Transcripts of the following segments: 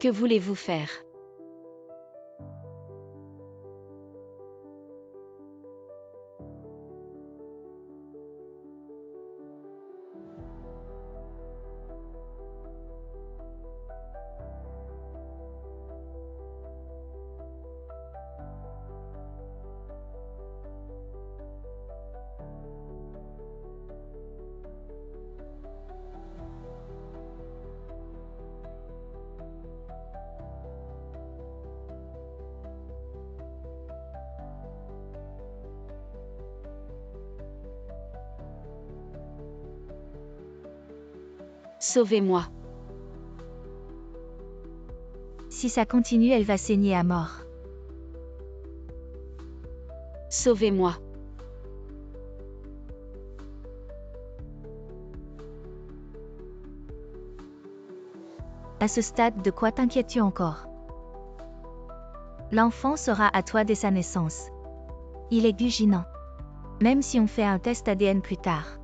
Que voulez-vous faire? Sauvez-moi. Si ça continue, elle va saigner à mort. Sauvez-moi. À ce stade, de quoi t'inquiètes-tu encore? L'enfant sera à toi dès sa naissance. Il est guginant. Même si on fait un test ADN plus tard.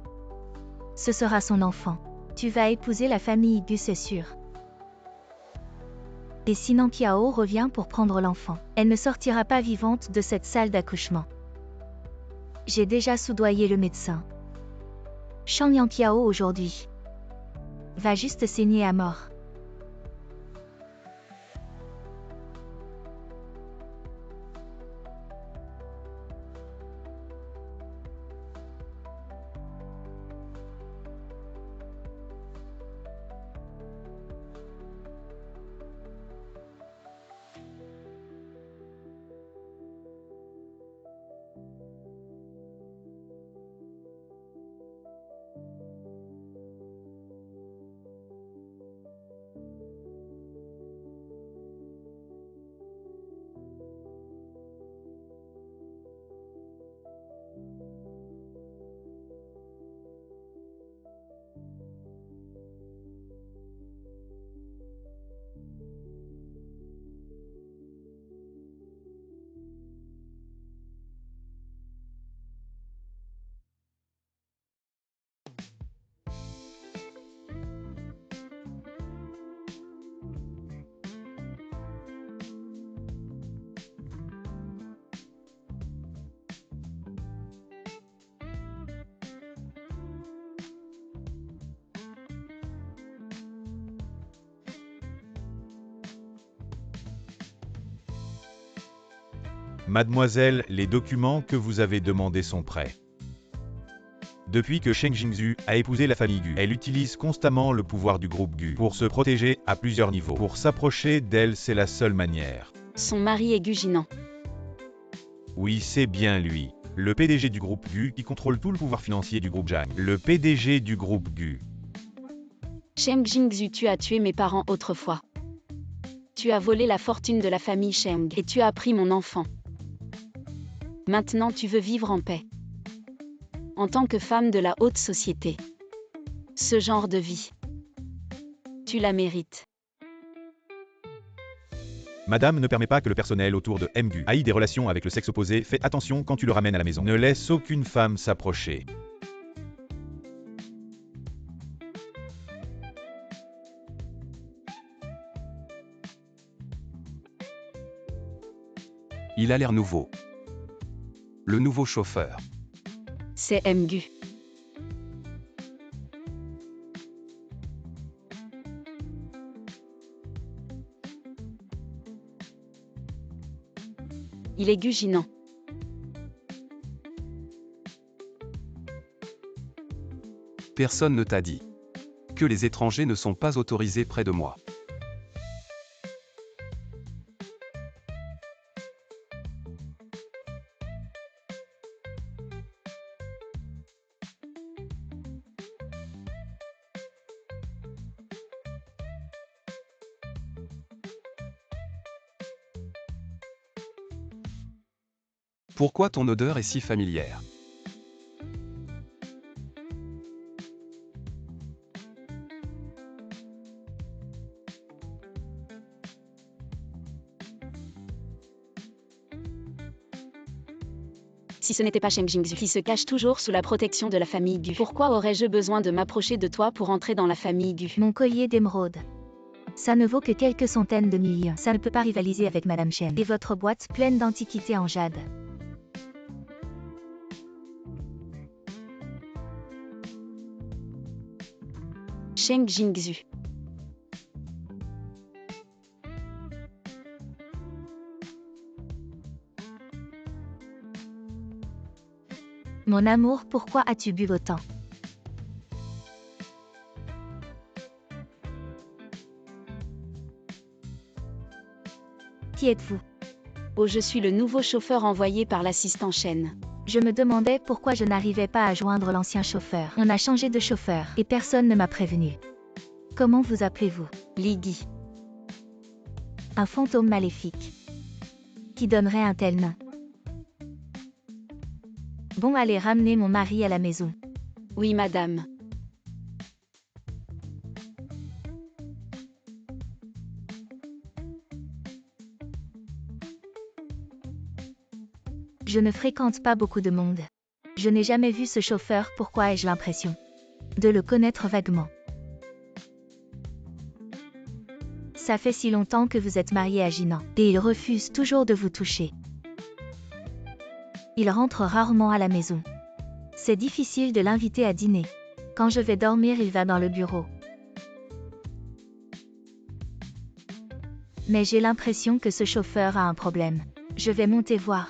Ce sera son enfant. Tu vas épouser la famille Gu, c'est sûr. Et sinon Kiao revient pour prendre l'enfant. Elle ne sortira pas vivante de cette salle d'accouchement. J'ai déjà soudoyé le médecin. Shang Yang Kiao aujourd'hui va juste saigner à mort. Mademoiselle, les documents que vous avez demandés sont prêts. Depuis que Sheng Jingzhu a épousé la famille Gu, elle utilise constamment le pouvoir du groupe Gu pour se protéger à plusieurs niveaux. Pour s'approcher d'elle, c'est la seule manière. Son mari est guginant. Oui, c'est bien lui. Le PDG du groupe Gu qui contrôle tout le pouvoir financier du groupe Zhang. Le PDG du groupe Gu. Sheng Jingzhu, tu as tué mes parents autrefois. Tu as volé la fortune de la famille Sheng et tu as pris mon enfant. Maintenant tu veux vivre en paix. En tant que femme de la haute société. Ce genre de vie. Tu la mérites. Madame ne permet pas que le personnel autour de MGU ait des relations avec le sexe opposé. Fais attention quand tu le ramènes à la maison. Ne laisse aucune femme s'approcher. Il a l'air nouveau. Le nouveau chauffeur. C'est MGU. Il est guginant. Personne ne t'a dit que les étrangers ne sont pas autorisés près de moi. Pourquoi ton odeur est si familière? Si ce n'était pas Sheng Jingzhu qui se cache toujours sous la protection de la famille Gu, pourquoi aurais-je besoin de m'approcher de toi pour entrer dans la famille Gu? Mon collier d'émeraude. Ça ne vaut que quelques centaines de millions. Ça ne peut pas rivaliser avec Madame Chen. Et votre boîte pleine d'antiquités en jade. Sheng Jingzhu. Mon amour, pourquoi as-tu bu autant? Qui êtes-vous? Oh, je suis le nouveau chauffeur envoyé par l'assistant Shen. Je me demandais pourquoi je n'arrivais pas à joindre l'ancien chauffeur. On a changé de chauffeur, et personne ne m'a prévenu. Comment vous appelez-vous? Li Gi. Un fantôme maléfique. Qui donnerait un tel nom? Bon, allez ramener mon mari à la maison. Oui, madame. Je ne fréquente pas beaucoup de monde. Je n'ai jamais vu ce chauffeur, pourquoi ai-je l'impression de le connaître vaguement? Ça fait si longtemps que vous êtes marié à Jinan, et il refuse toujours de vous toucher. Il rentre rarement à la maison. C'est difficile de l'inviter à dîner. Quand je vais dormir, il va dans le bureau. Mais j'ai l'impression que ce chauffeur a un problème. Je vais monter voir.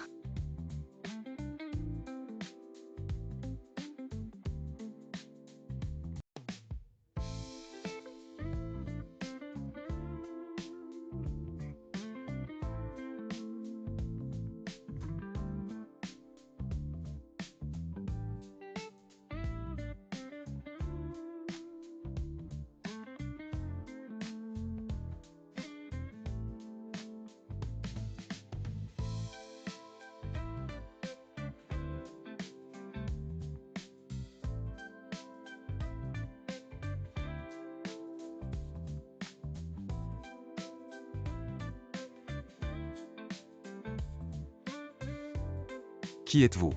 Qui êtes-vous?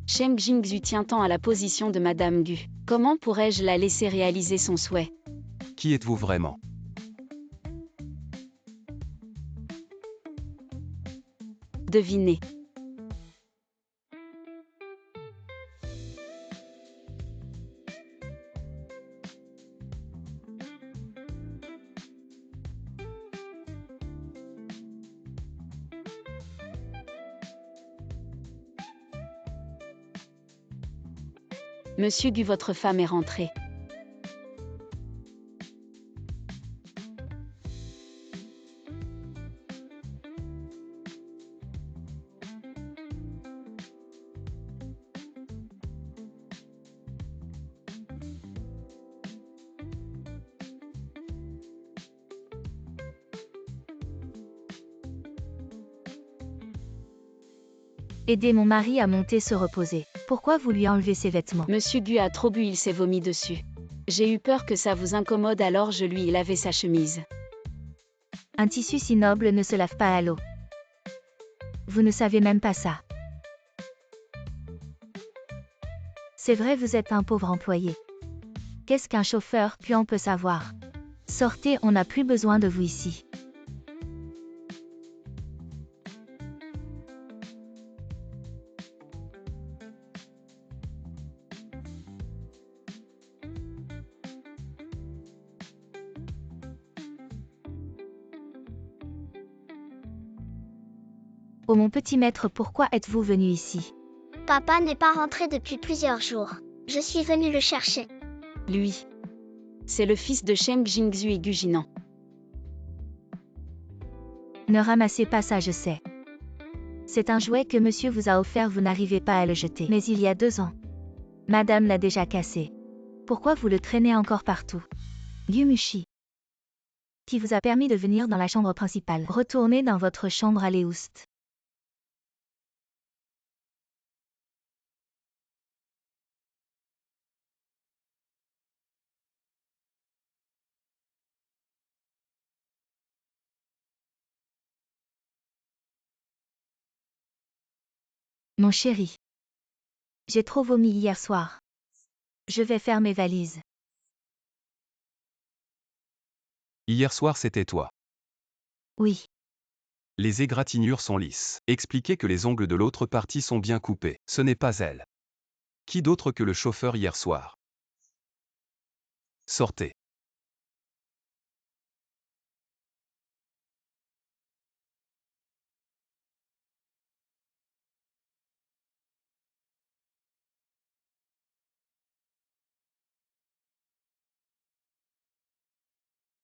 Sheng Jingzhu tient tant à la position de Madame Gu. Comment pourrais-je la laisser réaliser son souhait? Qui êtes-vous vraiment? Devinez. Monsieur Gu, votre femme est rentrée. Aidez mon mari à monter se reposer. Pourquoi vous lui enlevez ses vêtements? Monsieur Gu a trop bu, il s'est vomi dessus. J'ai eu peur que ça vous incommode, alors je lui ai lavé sa chemise. Un tissu si noble ne se lave pas à l'eau. Vous ne savez même pas ça. C'est vrai, vous êtes un pauvre employé. Qu'est-ce qu'un chauffeur puant peut savoir? Sortez, on n'a plus besoin de vous ici. Oh mon petit maître, pourquoi êtes-vous venu ici? Papa n'est pas rentré depuis plusieurs jours. Je suis venue le chercher. Lui. C'est le fils de Sheng Jingzhu et Gu Jinan. Ne ramassez pas ça, je sais. C'est un jouet que monsieur vous a offert, vous n'arrivez pas à le jeter. Mais il y a 2 ans. Madame l'a déjà cassé. Pourquoi vous le traînez encore partout? Gumushi. Qui vous a permis de venir dans la chambre principale. Retournez dans votre chambre à Léoust. Mon chéri. J'ai trop vomi hier soir. Je vais faire mes valises. Hier soir c'était toi. Oui. Les égratignures sont lisses. Expliquez que les ongles de l'autre partie sont bien coupés. Ce n'est pas elle. Qui d'autre que le chauffeur hier soir? Sortez.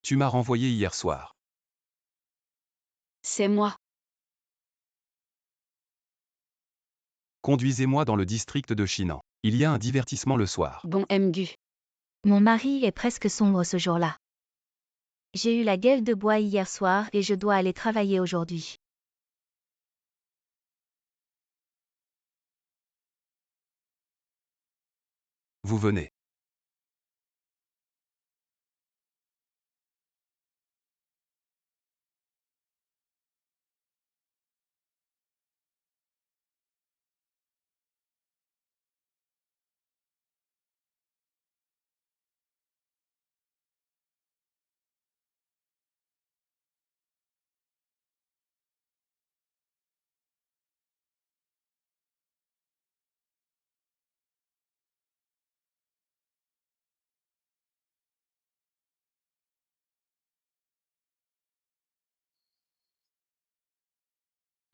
Tu m'as renvoyé hier soir. C'est moi. Conduisez-moi dans le district de Chinan. Il y a un divertissement le soir. Bon Mgu. Mon mari est presque sombre ce jour-là. J'ai eu la gueule de bois hier soir et je dois aller travailler aujourd'hui. Vous venez.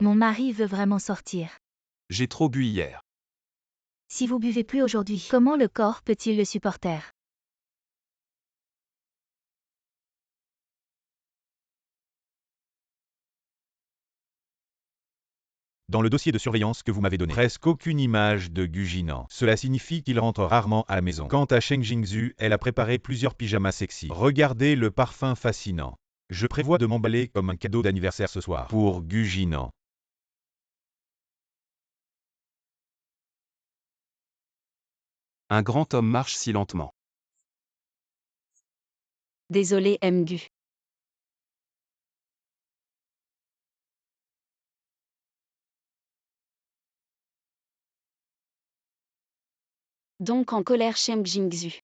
Mon mari veut vraiment sortir. J'ai trop bu hier. Si vous buvez plus aujourd'hui, comment le corps peut-il le supporter? Dans le dossier de surveillance que vous m'avez donné, presque aucune image de Gu Jinan. Cela signifie qu'il rentre rarement à la maison. Quant à Sheng Jingzhu, elle a préparé plusieurs pyjamas sexy. Regardez le parfum fascinant. Je prévois de m'emballer comme un cadeau d'anniversaire ce soir pour Gu Jinan. Un grand homme marche si lentement. Désolé Mgu. Donc en colère Sheng Jingzhu.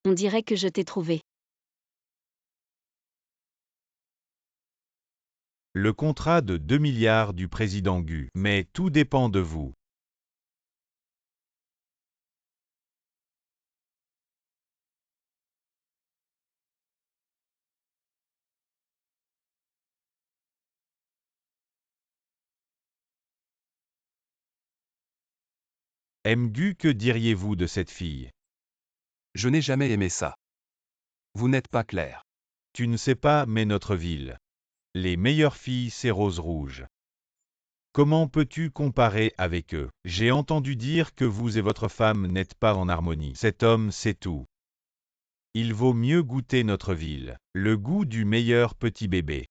On dirait que je t'ai trouvé. Le contrat de 2 milliards du président Gu. Mais tout dépend de vous. Mgu, que diriez-vous de cette fille? Je n'ai jamais aimé ça. Vous n'êtes pas clair. Tu ne sais pas, mais notre ville. Les meilleures filles, c'est rose rouge. Comment peux-tu comparer avec eux? J'ai entendu dire que vous et votre femme n'êtes pas en harmonie. Cet homme, c'est tout. Il vaut mieux goûter notre ville. Le goût du meilleur petit bébé.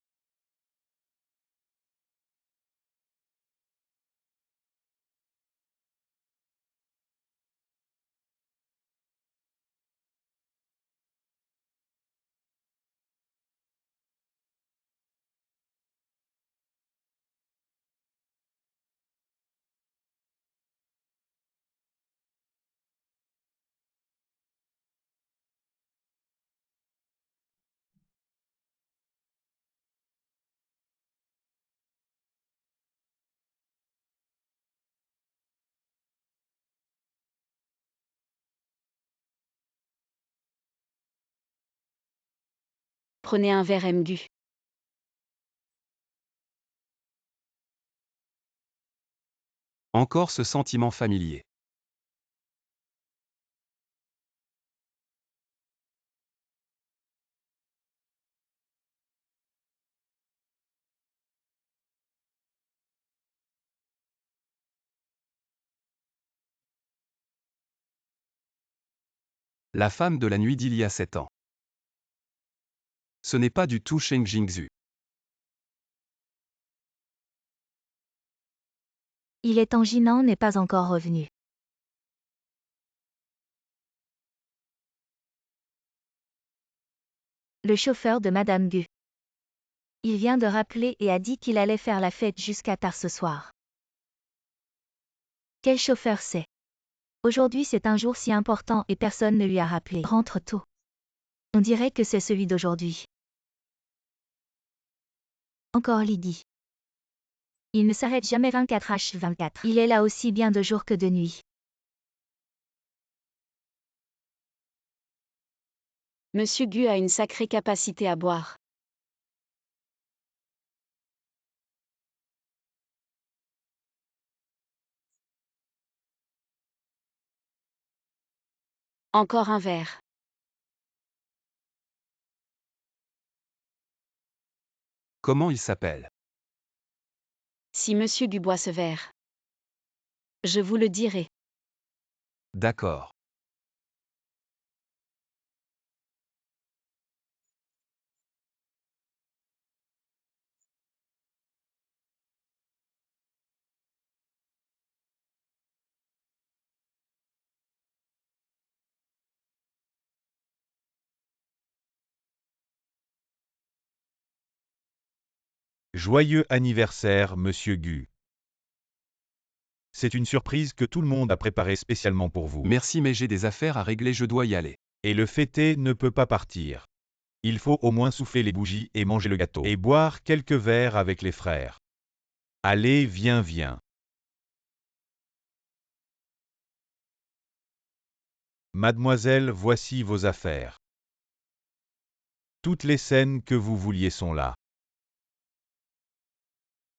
Prenez un verre Mgu. Encore ce sentiment familier. La femme de la nuit d'il y a 7 ans. Ce n'est pas du tout Sheng Jingzhu. Il est en Jinan n'est pas encore revenu. Le chauffeur de Madame Gu. Il vient de rappeler et a dit qu'il allait faire la fête jusqu'à tard ce soir. Quel chauffeur c'est? Aujourd'hui c'est un jour si important et personne ne lui a rappelé. Rentre tôt. On dirait que c'est celui d'aujourd'hui. Encore Lydie. Il ne s'arrête jamais 24h24. Il est là aussi bien de jour que de nuit. Monsieur Gu a une sacrée capacité à boire. Encore un verre. Comment il s'appelle? Si Monsieur Gu boit ce verre, je vous le dirai. D'accord. Joyeux anniversaire, Monsieur Gu. C'est une surprise que tout le monde a préparée spécialement pour vous. Merci, mais j'ai des affaires à régler, je dois y aller. Et le fêter ne peut pas partir. Il faut au moins souffler les bougies et manger le gâteau. Et boire quelques verres avec les frères. Allez, viens. Mademoiselle, voici vos affaires. Toutes les scènes que vous vouliez sont là.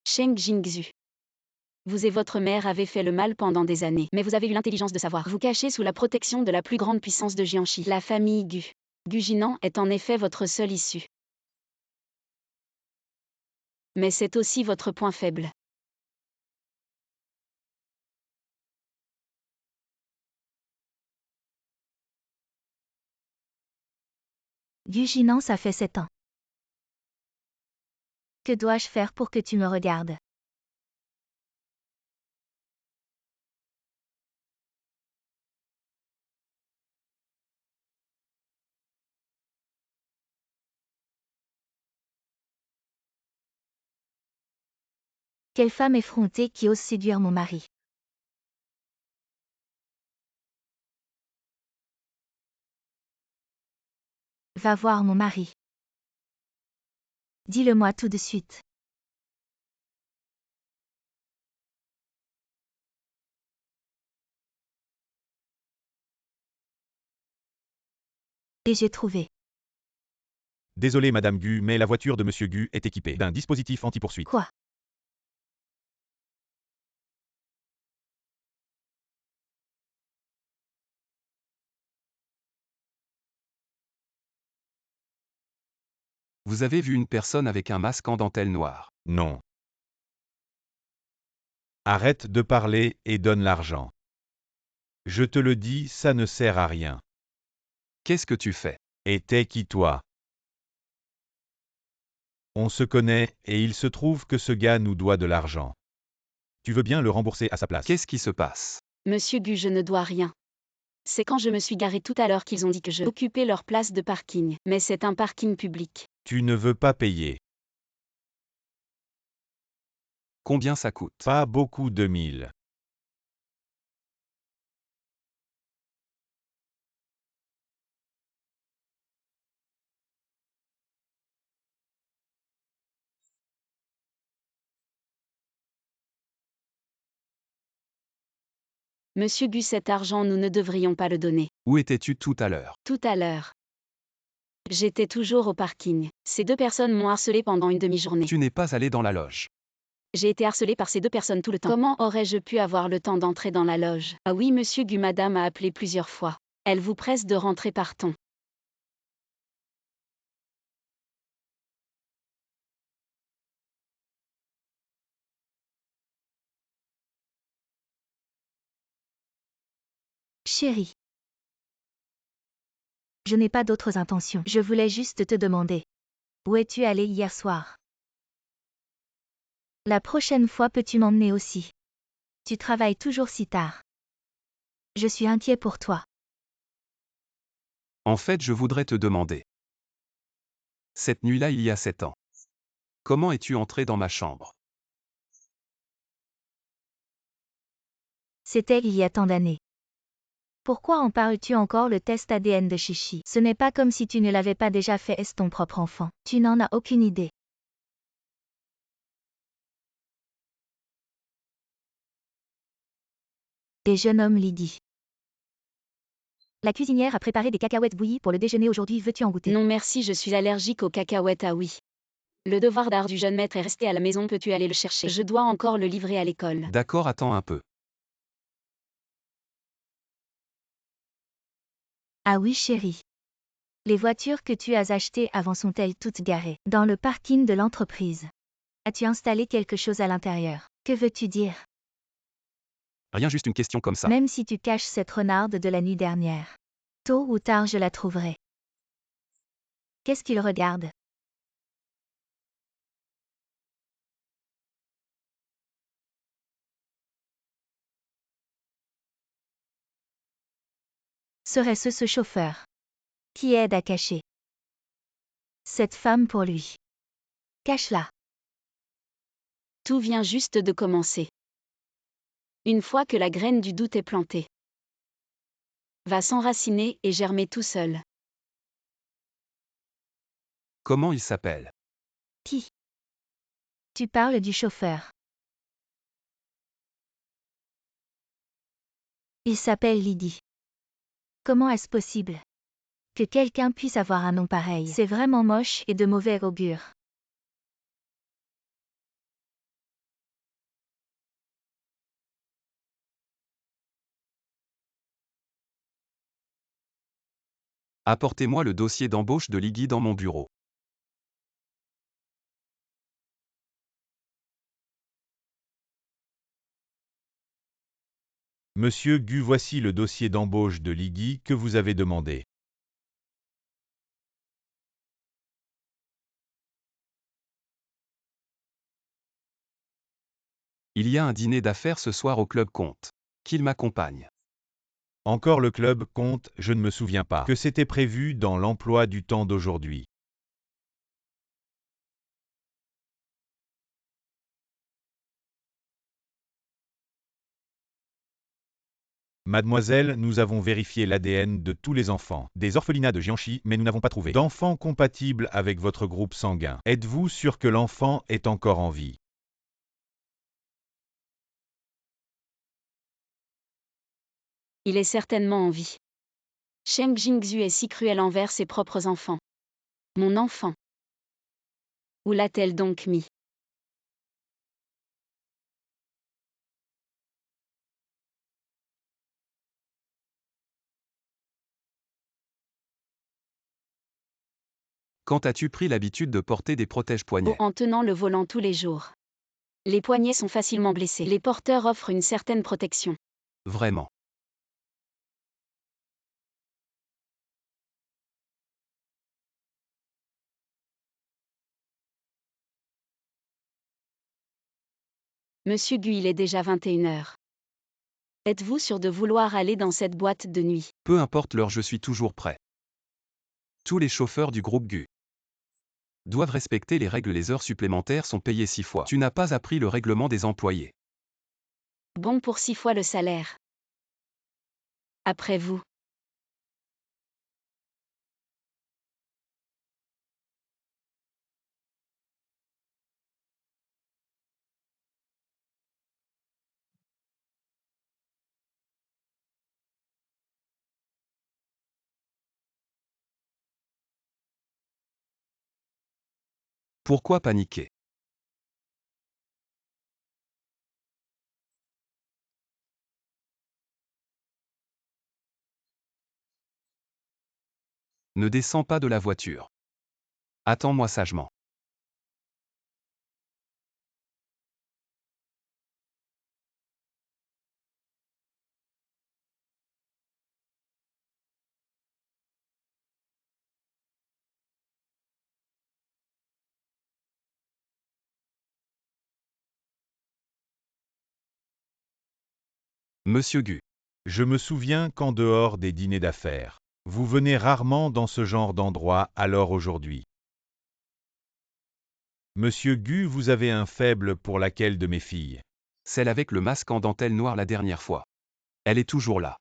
Sheng Jingzhu. Vous et votre mère avez fait le mal pendant des années, mais vous avez eu l'intelligence de savoir vous cacher sous la protection de la plus grande puissance de Jiangxi. La famille Gu. Gu Jinan est en effet votre seule issue. Mais c'est aussi votre point faible. Gu Jinan, ça fait 7 ans. Que dois-je faire pour que tu me regardes? Quelle femme effrontée qui ose séduire mon mari. Va voir mon mari. Dis-le-moi tout de suite. Et j'ai trouvé. Désolé Madame Gu, mais la voiture de Monsieur Gu est équipée d'un dispositif anti-poursuite. Quoi? Vous avez vu une personne avec un masque en dentelle noire? Non. Arrête de parler et donne l'argent. Je te le dis, ça ne sert à rien. Qu'est-ce que tu fais? Et t'es qui toi? On se connaît, et il se trouve que ce gars nous doit de l'argent. Tu veux bien le rembourser à sa place? Qu'est-ce qui se passe? Monsieur Gu, je ne dois rien. C'est quand je me suis garé tout à l'heure qu'ils ont dit que je occupais leur place de parking. Mais c'est un parking public. Tu ne veux pas payer. Combien ça coûte? Pas beaucoup, 2000. Monsieur Gu, cet argent, nous ne devrions pas le donner. Où étais-tu tout à l'heure? Tout à l'heure. J'étais toujours au parking. Ces deux personnes m'ont harcelé pendant une demi-journée. Tu n'es pas allé dans la loge. J'ai été harcelé par ces deux personnes tout le temps. Comment aurais-je pu avoir le temps d'entrer dans la loge? Ah oui, Monsieur Gu, madame a appelé plusieurs fois. Elle vous presse de rentrer, partons. Chérie. Je n'ai pas d'autres intentions. Je voulais juste te demander. Où es-tu allé hier soir? La prochaine fois peux-tu m'emmener aussi? Tu travailles toujours si tard. Je suis inquiet pour toi. En fait, je voudrais te demander. Cette nuit-là, il y a 7 ans. Comment es-tu entré dans ma chambre? C'était il y a tant d'années. Pourquoi en parles-tu encore? Le test ADN de Chichi? Ce n'est pas comme si tu ne l'avais pas déjà fait. Est-ce ton propre enfant? Tu n'en as aucune idée. Des jeunes hommes, Lydie. La cuisinière a préparé des cacahuètes bouillies pour le déjeuner aujourd'hui. Veux-tu en goûter? Non merci, je suis allergique aux cacahuètes. Ah oui. Le devoir d'art du jeune maître est resté à la maison. Peux-tu aller le chercher? Je dois encore le livrer à l'école. D'accord, attends un peu. Ah oui, chérie. Les voitures que tu as achetées avant sont-elles toutes garées dans le parking de l'entreprise? As-tu installé quelque chose à l'intérieur? Que veux-tu dire? Rien, juste une question comme ça. Même si tu caches cette renarde de la nuit dernière. Tôt ou tard je la trouverai. Qu'est-ce qu'il regarde? Serait-ce ce chauffeur qui aide à cacher cette femme pour lui? Cache-la. Tout vient juste de commencer. Une fois que la graine du doute est plantée, va s'enraciner et germer tout seul. Comment il s'appelle? Qui? Tu parles du chauffeur. Il s'appelle Lydie. Comment est-ce possible que quelqu'un puisse avoir un nom pareil? C'est vraiment moche et de mauvais augure. Apportez-moi le dossier d'embauche de Lydie dans mon bureau. Monsieur Gu, voici le dossier d'embauche de Lydie que vous avez demandé. Il y a un dîner d'affaires ce soir au Club Comte. Qu'il m'accompagne. Encore le club compte, je ne me souviens pas que c'était prévu dans l'emploi du temps d'aujourd'hui. Mademoiselle, nous avons vérifié l'ADN de tous les enfants des orphelinats de Jiangxi, mais nous n'avons pas trouvé d'enfant compatible avec votre groupe sanguin. Êtes-vous sûr que l'enfant est encore en vie? Il est certainement en vie. Cheng Jingzhu est si cruel envers ses propres enfants. Mon enfant. Où l'a-t-elle donc mis? Quand as-tu pris l'habitude de porter des Oh, protège-poignets? en tenant le volant tous les jours. Les poignets sont facilement blessés. Les porteurs offrent une certaine protection. Vraiment. Monsieur Gu, il est déjà 21h. Êtes-vous sûr de vouloir aller dans cette boîte de nuit? Peu importe l'heure, je suis toujours prêt. Tous les chauffeurs du groupe Gu doivent respecter les règles. Les heures supplémentaires sont payées 6 fois. Tu n'as pas appris le règlement des employés. Bon pour 6 fois le salaire. Après vous. Pourquoi paniquer? Ne descends pas de la voiture. Attends-moi sagement. Monsieur Gu. Je me souviens qu'en dehors des dîners d'affaires, vous venez rarement dans ce genre d'endroit, alors aujourd'hui. Monsieur Gu, vous avez un faible pour laquelle de mes filles? Celle avec le masque en dentelle noire la dernière fois. Elle est toujours là.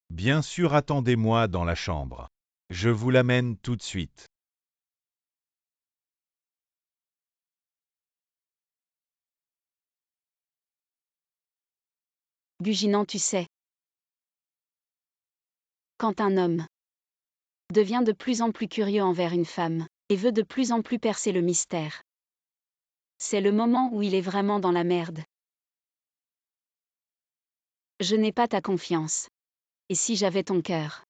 Bien sûr, attendez-moi dans la chambre. Je vous l'amène tout de suite. Guginant, tu sais. Quand un homme devient de plus en plus curieux envers une femme, et veut de plus en plus percer le mystère, c'est le moment où il est vraiment dans la merde. Je n'ai pas ta confiance. Et si j'avais ton cœur?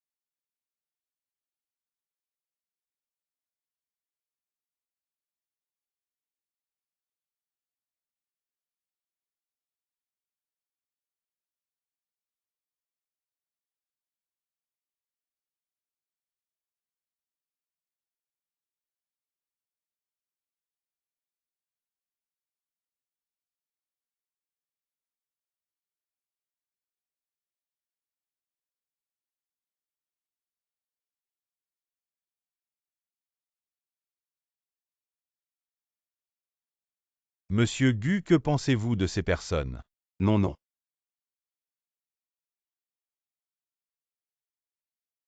Monsieur Gu, que pensez-vous de ces personnes? Non, non.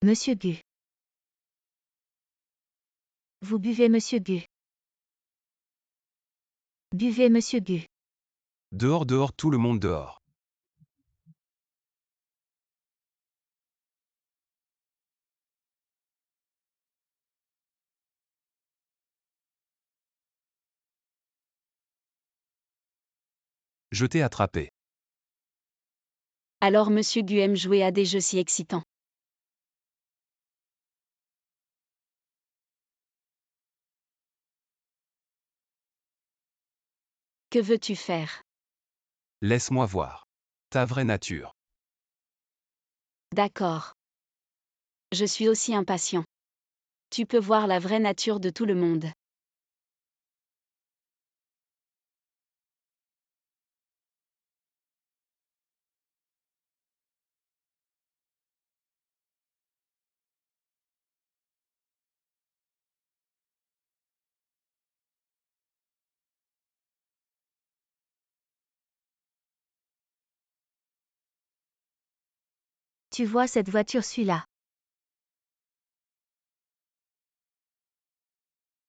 Monsieur Gu. Vous buvez, Monsieur Gu. Buvez, Monsieur Gu. Dehors, dehors, tout le monde dehors. Je t'ai attrapé. Alors Monsieur Gu aime jouer à des jeux si excitants. Que veux-tu faire? Laisse-moi voir. Ta vraie nature. D'accord. Je suis aussi impatient. Tu peux voir la vraie nature de tout le monde. Tu vois cette voiture, celui-là.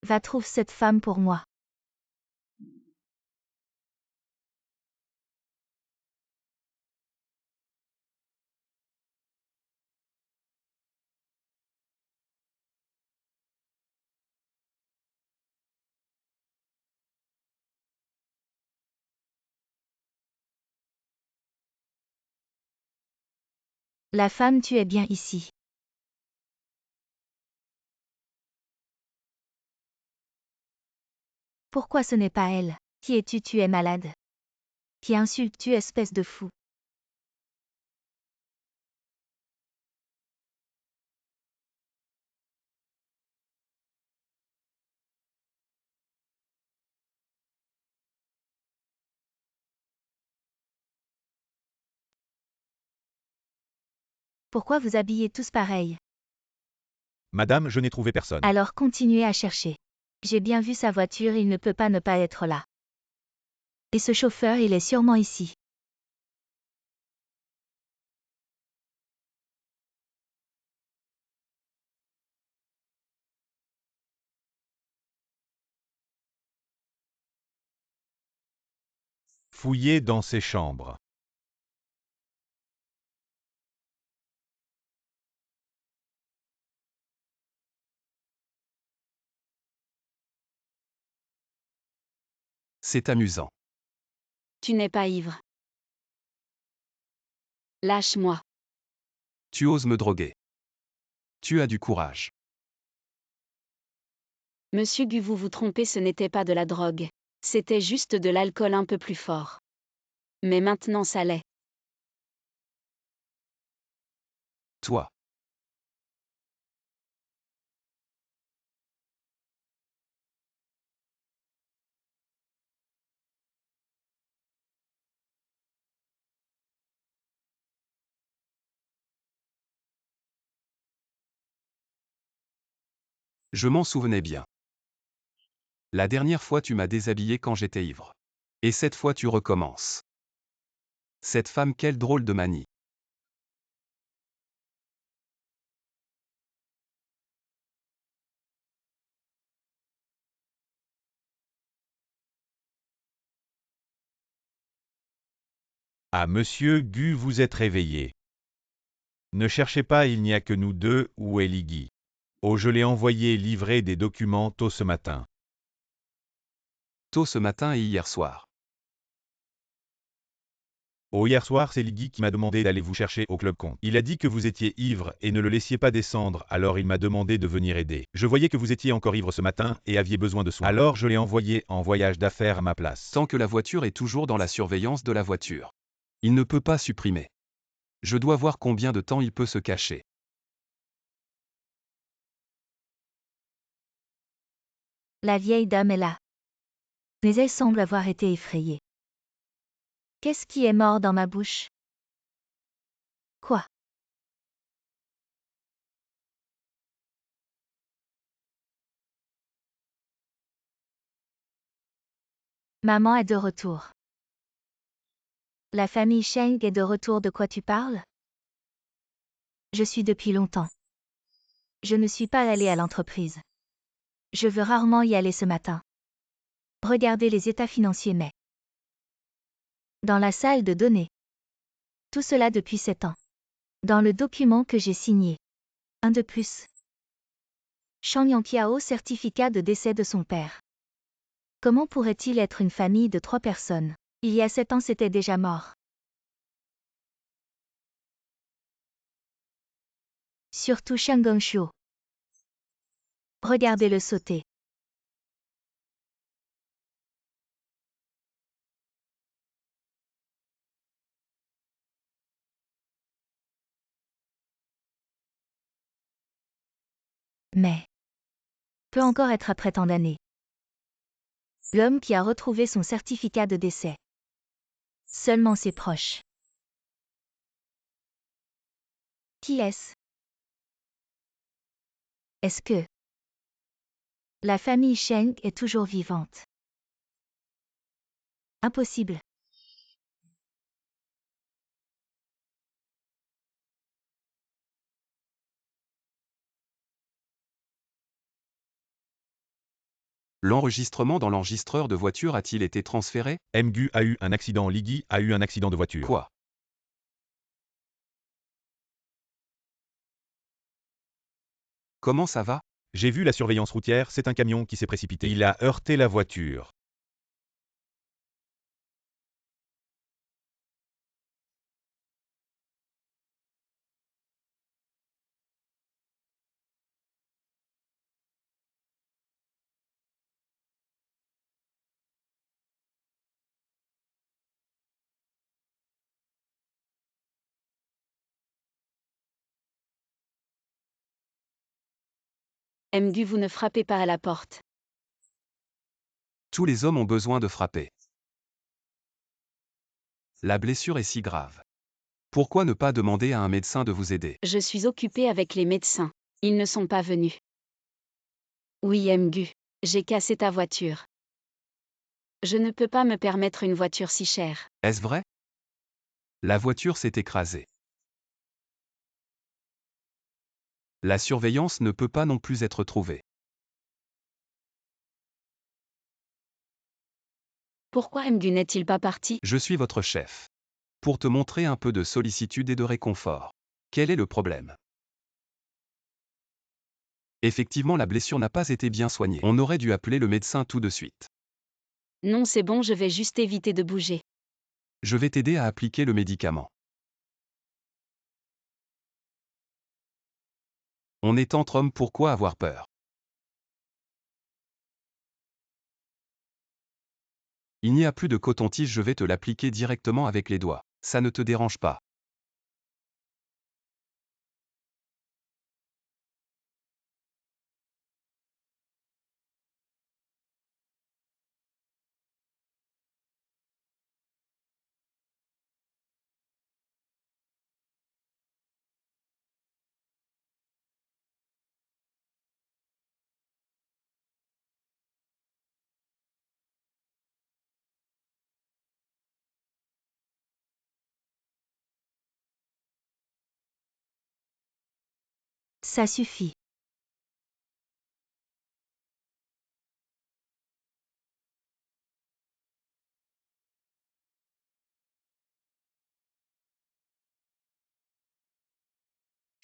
Va trouve cette femme pour moi. La femme, tu es bien ici. Pourquoi ce n'est pas elle? Qui es-tu? Tu es malade. Qui insultes-tu, espèce de fou? Pourquoi vous habillez tous pareil? Madame, je n'ai trouvé personne. Alors continuez à chercher. J'ai bien vu sa voiture, il ne peut pas ne pas être là. Et ce chauffeur, il est sûrement ici. Fouillez dans ces chambres. C'est amusant. Tu n'es pas ivre. Lâche-moi. Tu oses me droguer. Tu as du courage. Monsieur Gu, vous vous trompez, ce n'était pas de la drogue. C'était juste de l'alcool un peu plus fort. Mais maintenant ça l'est. Toi. Je m'en souvenais bien. La dernière fois tu m'as déshabillé quand j'étais ivre. Et cette fois tu recommences. Cette femme, quelle drôle de manie. Ah monsieur Gu, vous êtes réveillé. Ne cherchez pas, il n'y a que nous deux, où est Liggy? Oh, je l'ai envoyé livrer des documents tôt ce matin. Tôt ce matin et hier soir. Oh, hier soir, c'est Liggy qui m'a demandé d'aller vous chercher au Club Con. Il a dit que vous étiez ivre et ne le laissiez pas descendre, alors il m'a demandé de venir aider. Je voyais que vous étiez encore ivre ce matin et aviez besoin de soins. Alors je l'ai envoyé en voyage d'affaires à ma place. Tant que la voiture est toujours dans la surveillance de la voiture. Il ne peut pas supprimer. Je dois voir combien de temps il peut se cacher. La vieille dame est là. Mais elle semble avoir été effrayée. Qu'est-ce qui est mort dans ma bouche? Quoi? Maman est de retour. La famille Sheng est de retour, de quoi tu parles? Je suis depuis longtemps. Je ne suis pas allée à l'entreprise. Je veux rarement y aller ce matin. Regardez les états financiers, mais dans la salle de données. Tout cela depuis 7 ans. Dans le document que j'ai signé. Un de plus. Shang Yangqiao, certificat de décès de son père. Comment pourrait-il être une famille de 3 personnes? Il y a 7 ans, c'était déjà mort. Surtout Shang Gongshuo. Regardez-le sauter. Mais peut encore être après tant d'années. L'homme qui a retrouvé son certificat de décès. Seulement ses proches. Qui est-ce? Est-ce que la famille Sheng est toujours vivante? Impossible. L'enregistrement dans l'enregistreur de voiture a-t-il été transféré? Mgu a eu un accident, Liggy a eu un accident de voiture. Quoi? Comment ça va? J'ai vu la surveillance routière, c'est un camion qui s'est précipité. Il a heurté la voiture. Mgu, vous ne frappez pas à la porte. Tous les hommes ont besoin de frapper. La blessure est si grave. Pourquoi ne pas demander à un médecin de vous aider? Je suis occupée avec les médecins. Ils ne sont pas venus. Oui, Mgu. J'ai cassé ta voiture. Je ne peux pas me permettre une voiture si chère. Est-ce vrai? La voiture s'est écrasée. La surveillance ne peut pas non plus être trouvée. Pourquoi Mgu n'est-il pas parti? Je suis votre chef. Pour te montrer un peu de sollicitude et de réconfort. Quel est le problème? Effectivement, la blessure n'a pas été bien soignée. On aurait dû appeler le médecin tout de suite. Non, c'est bon, je vais juste éviter de bouger. Je vais t'aider à appliquer le médicament. On est entre hommes, pourquoi avoir peur? Il n'y a plus de coton-tige, je vais te l'appliquer directement avec les doigts. Ça ne te dérange pas? Ça suffit.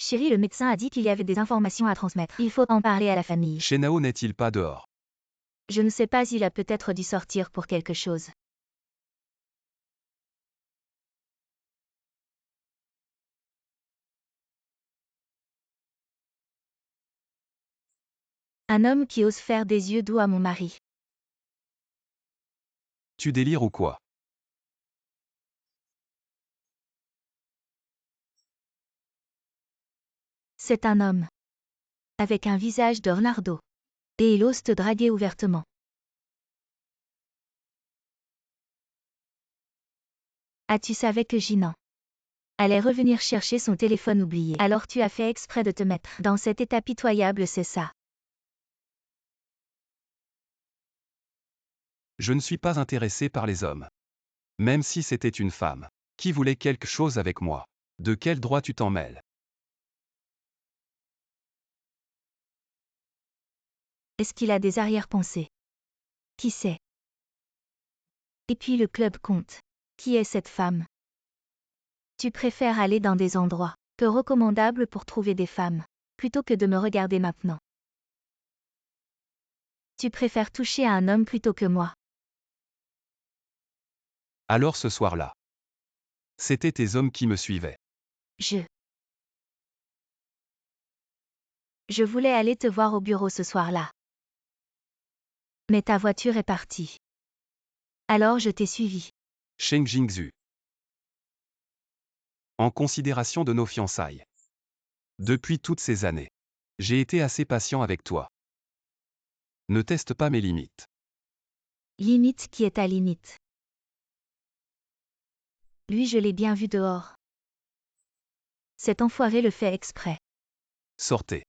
Chérie, le médecin a dit qu'il y avait des informations à transmettre. Il faut en parler à la famille. Shenao n'est-il pas dehors? Je ne sais pas, il a peut-être dû sortir pour quelque chose. Un homme qui ose faire des yeux doux à mon mari. Tu délires ou quoi? C'est un homme. Avec un visage de renardeau. Et il ose te draguer ouvertement. Ah, tu savais que Jinan allait revenir chercher son téléphone oublié. Alors tu as fait exprès de te mettre dans cet état pitoyable, c'est ça? Je ne suis pas intéressé par les hommes. Même si c'était une femme qui voulait quelque chose avec moi. De quel droit tu t'en mêles? Est-ce qu'il a des arrière-pensées? Qui sait? Et puis le club compte. Qui est cette femme? Tu préfères aller dans des endroits peu recommandables pour trouver des femmes, plutôt que de me regarder maintenant. Tu préfères toucher à un homme plutôt que moi. Alors ce soir-là, c'était tes hommes qui me suivaient. Je voulais aller te voir au bureau ce soir-là. Mais ta voiture est partie. Alors je t'ai suivi. Sheng Jingzhu. En considération de nos fiançailles. Depuis toutes ces années, j'ai été assez patient avec toi. Ne teste pas mes limites. Limite qui est ta limite. Lui, je l'ai bien vu dehors. Cet enfoiré le fait exprès. Sortez.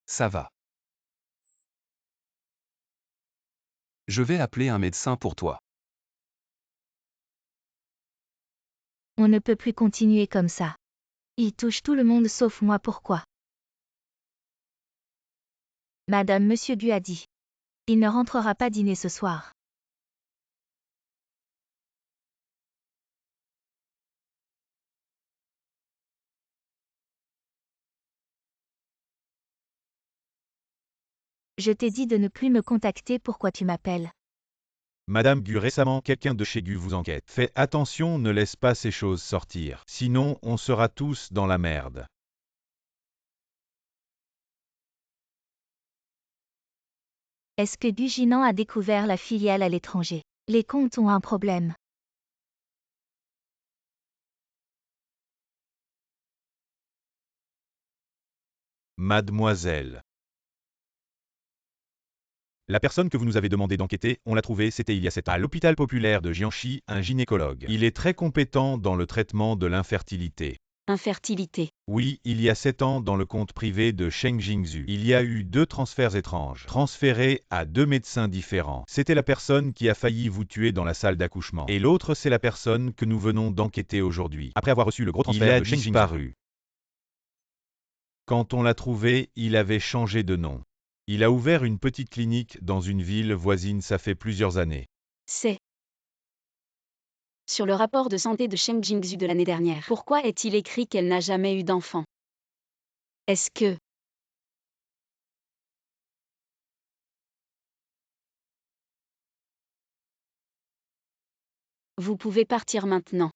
Ça va. Je vais appeler un médecin pour toi. On ne peut plus continuer comme ça. Il touche tout le monde sauf moi, pourquoi? Madame Monsieur Gu a dit. Il ne rentrera pas dîner ce soir. Je t'ai dit de ne plus me contacter, pourquoi tu m'appelles? Madame Gu, récemment, quelqu'un de chez Gu vous enquête. Fais attention, ne laisse pas ces choses sortir. Sinon, on sera tous dans la merde. Est-ce que Gu Jinan a découvert la filiale à l'étranger? Les comptes ont un problème. Mademoiselle. La personne que vous nous avez demandé d'enquêter, on l'a trouvée, c'était il y a 7 ans. À l'hôpital populaire de Jiangxi, un gynécologue. Il est très compétent dans le traitement de l'infertilité. Infertilité. Oui, il y a 7 ans, dans le compte privé de Sheng Jingzhu, il y a eu 2 transferts étranges, transférés à 2 médecins différents. C'était la personne qui a failli vous tuer dans la salle d'accouchement. Et l'autre, c'est la personne que nous venons d'enquêter aujourd'hui. Après avoir reçu le gros transfert de Sheng Jingzhu. Il a disparu. Quand on l'a trouvé, il avait changé de nom. Il a ouvert une petite clinique dans une ville voisine, ça fait plusieurs années. C'est sur le rapport de santé de Sheng Jingzhu de l'année dernière. Pourquoi est-il écrit qu'elle n'a jamais eu d'enfant? Est-ce que vous pouvez partir maintenant?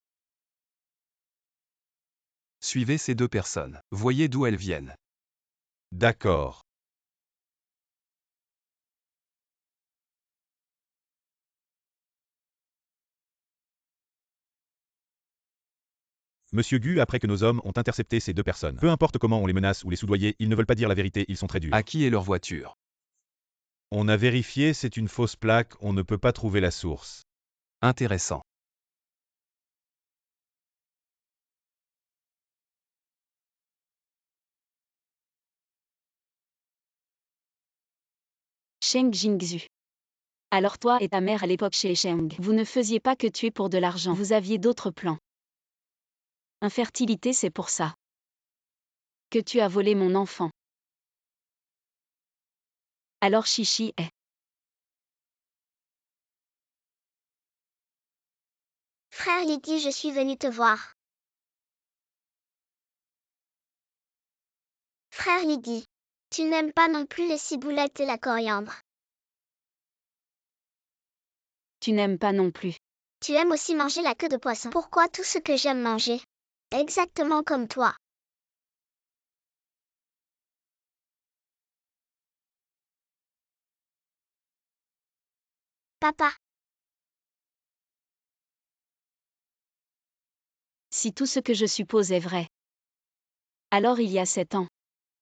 Suivez ces 2 personnes. Voyez d'où elles viennent. D'accord. Monsieur Gu, après que nos hommes ont intercepté ces 2 personnes, peu importe comment on les menace ou les soudoyer, ils ne veulent pas dire la vérité, ils sont très durs. À qui est leur voiture? On a vérifié, c'est une fausse plaque, on ne peut pas trouver la source. Intéressant. Sheng Jingzhu. Alors toi et ta mère à l'époque chez les Sheng, vous ne faisiez pas que tuer pour de l'argent, vous aviez d'autres plans. Infertilité, c'est pour ça que tu as volé mon enfant. Alors Chichi est Frère Lydie, je suis venue te voir. Frère Lydie, tu n'aimes pas non plus les ciboulettes et la coriandre. Tu n'aimes pas non plus. Tu aimes aussi manger la queue de poisson. Pourquoi tout ce que j'aime manger? Exactement comme toi. Papa, Si tout ce que je suppose est vrai. Alors il y a 7 ans.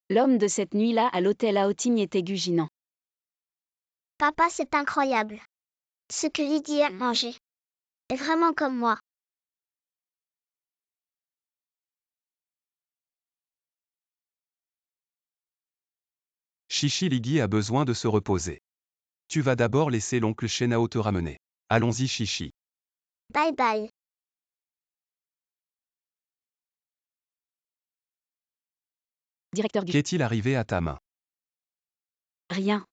L'homme de cette nuit-là à l'hôtel Aoting était Guginant. papa, c'est incroyable. Ce que Lydie aime manger est vraiment comme moi. Chichi Lydie a besoin de se reposer. Tu vas d'abord laisser l'oncle Shenao te ramener. Allons-y Chichi. Bye bye. Directeur Gu. Qu'est-il arrivé à ta main? Rien.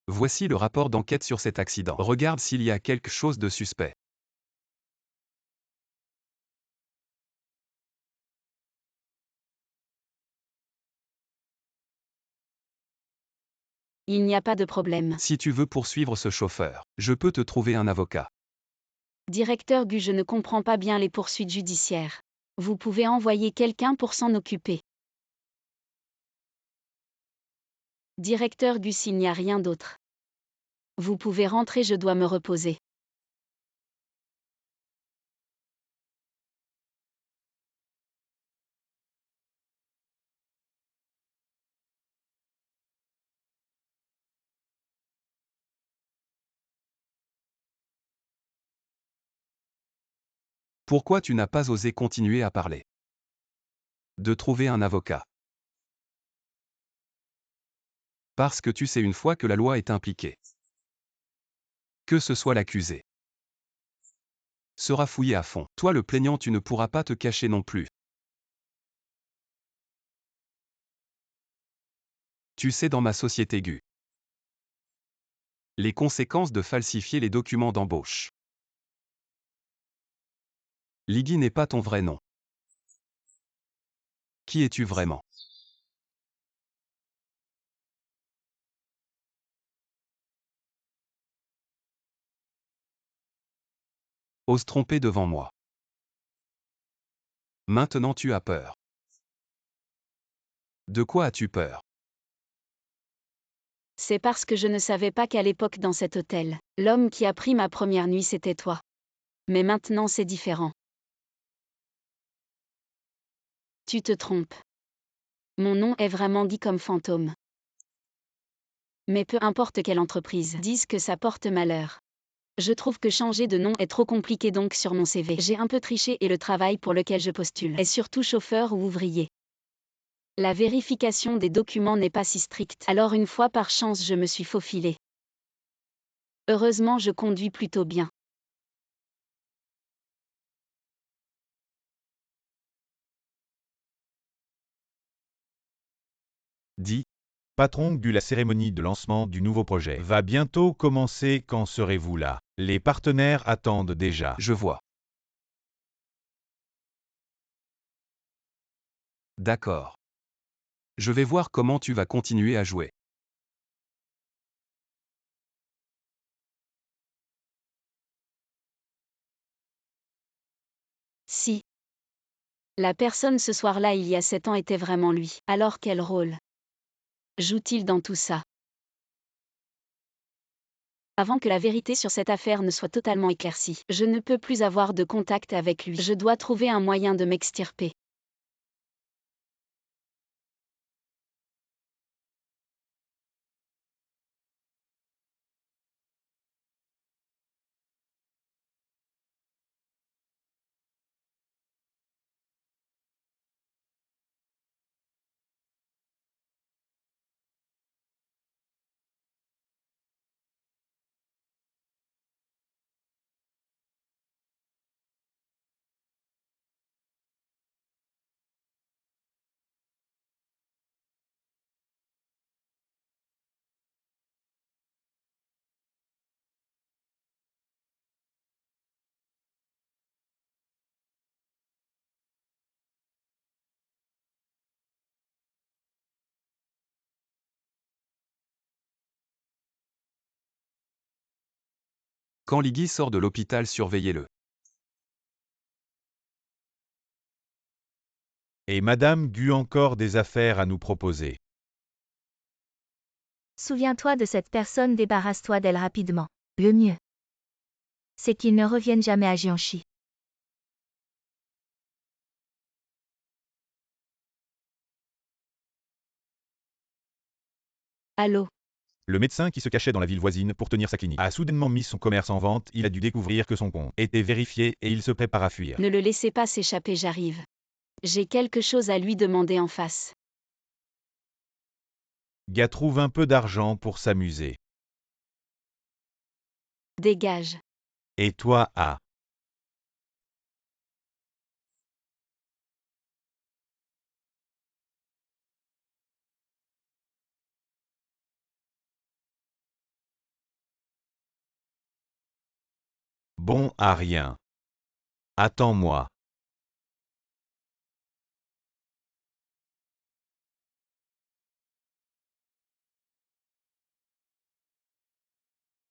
Voici le rapport d'enquête sur cet accident. Regarde s'il y a quelque chose de suspect. Il n'y a pas de problème. Si tu veux poursuivre ce chauffeur, je peux te trouver un avocat. Directeur Gu, je ne comprends pas bien les poursuites judiciaires. Vous pouvez envoyer quelqu'un pour s'en occuper. Directeur Gu, s'il n'y a rien d'autre. Vous pouvez rentrer, je dois me reposer. Pourquoi tu n'as pas osé continuer à parler? De trouver un avocat. Parce que tu sais une fois que la loi est impliquée. Que ce soit l'accusé. Sera fouillé à fond. Toi le plaignant, tu ne pourras pas te cacher non plus. Tu sais, dans ma société Gu, les conséquences de falsifier les documents d'embauche. Lydie n'est pas ton vrai nom. Qui es-tu vraiment? Ose tromper devant moi. Maintenant tu as peur. De quoi as-tu peur? C'est parce que je ne savais pas qu'à l'époque dans cet hôtel, l'homme qui a pris ma première nuit c'était toi. Mais maintenant c'est différent. Tu te trompes. Mon nom est vraiment Guy comme fantôme. Mais peu importe quelle entreprise dise que ça porte malheur. Je trouve que changer de nom est trop compliqué, donc sur mon CV, j'ai un peu triché et le travail pour lequel je postule est surtout chauffeur ou ouvrier. La vérification des documents n'est pas si stricte, alors une fois par chance je me suis faufilé. Heureusement je conduis plutôt bien. Dit. Patron Gu, la cérémonie de lancement du nouveau projet va bientôt commencer. Quand serez-vous là? Les partenaires attendent déjà. Je vois. D'accord. Je vais voir comment tu vas continuer à jouer. Si la personne ce soir-là il y a 7 ans était vraiment lui, alors quel rôle joue-t-il dans tout ça? Avant que la vérité sur cette affaire ne soit totalement éclaircie, je ne peux plus avoir de contact avec lui. Je dois trouver un moyen de m'extirper. Quand Ligui sort de l'hôpital, surveillez-le. Et Madame Gu encore des affaires à nous proposer. Souviens-toi de cette personne, débarrasse-toi d'elle rapidement. Le mieux, c'est qu'ils ne reviennent jamais à Jiangxi. Allô? Le médecin qui se cachait dans la ville voisine pour tenir sa clinique a soudainement mis son commerce en vente. Il a dû découvrir que son compte était vérifié et il se prépare à fuir. Ne le laissez pas s'échapper, j'arrive. J'ai quelque chose à lui demander en face. Ga trouve un peu d'argent pour s'amuser. Dégage. Et toi, A. Bon à rien. Attends-moi.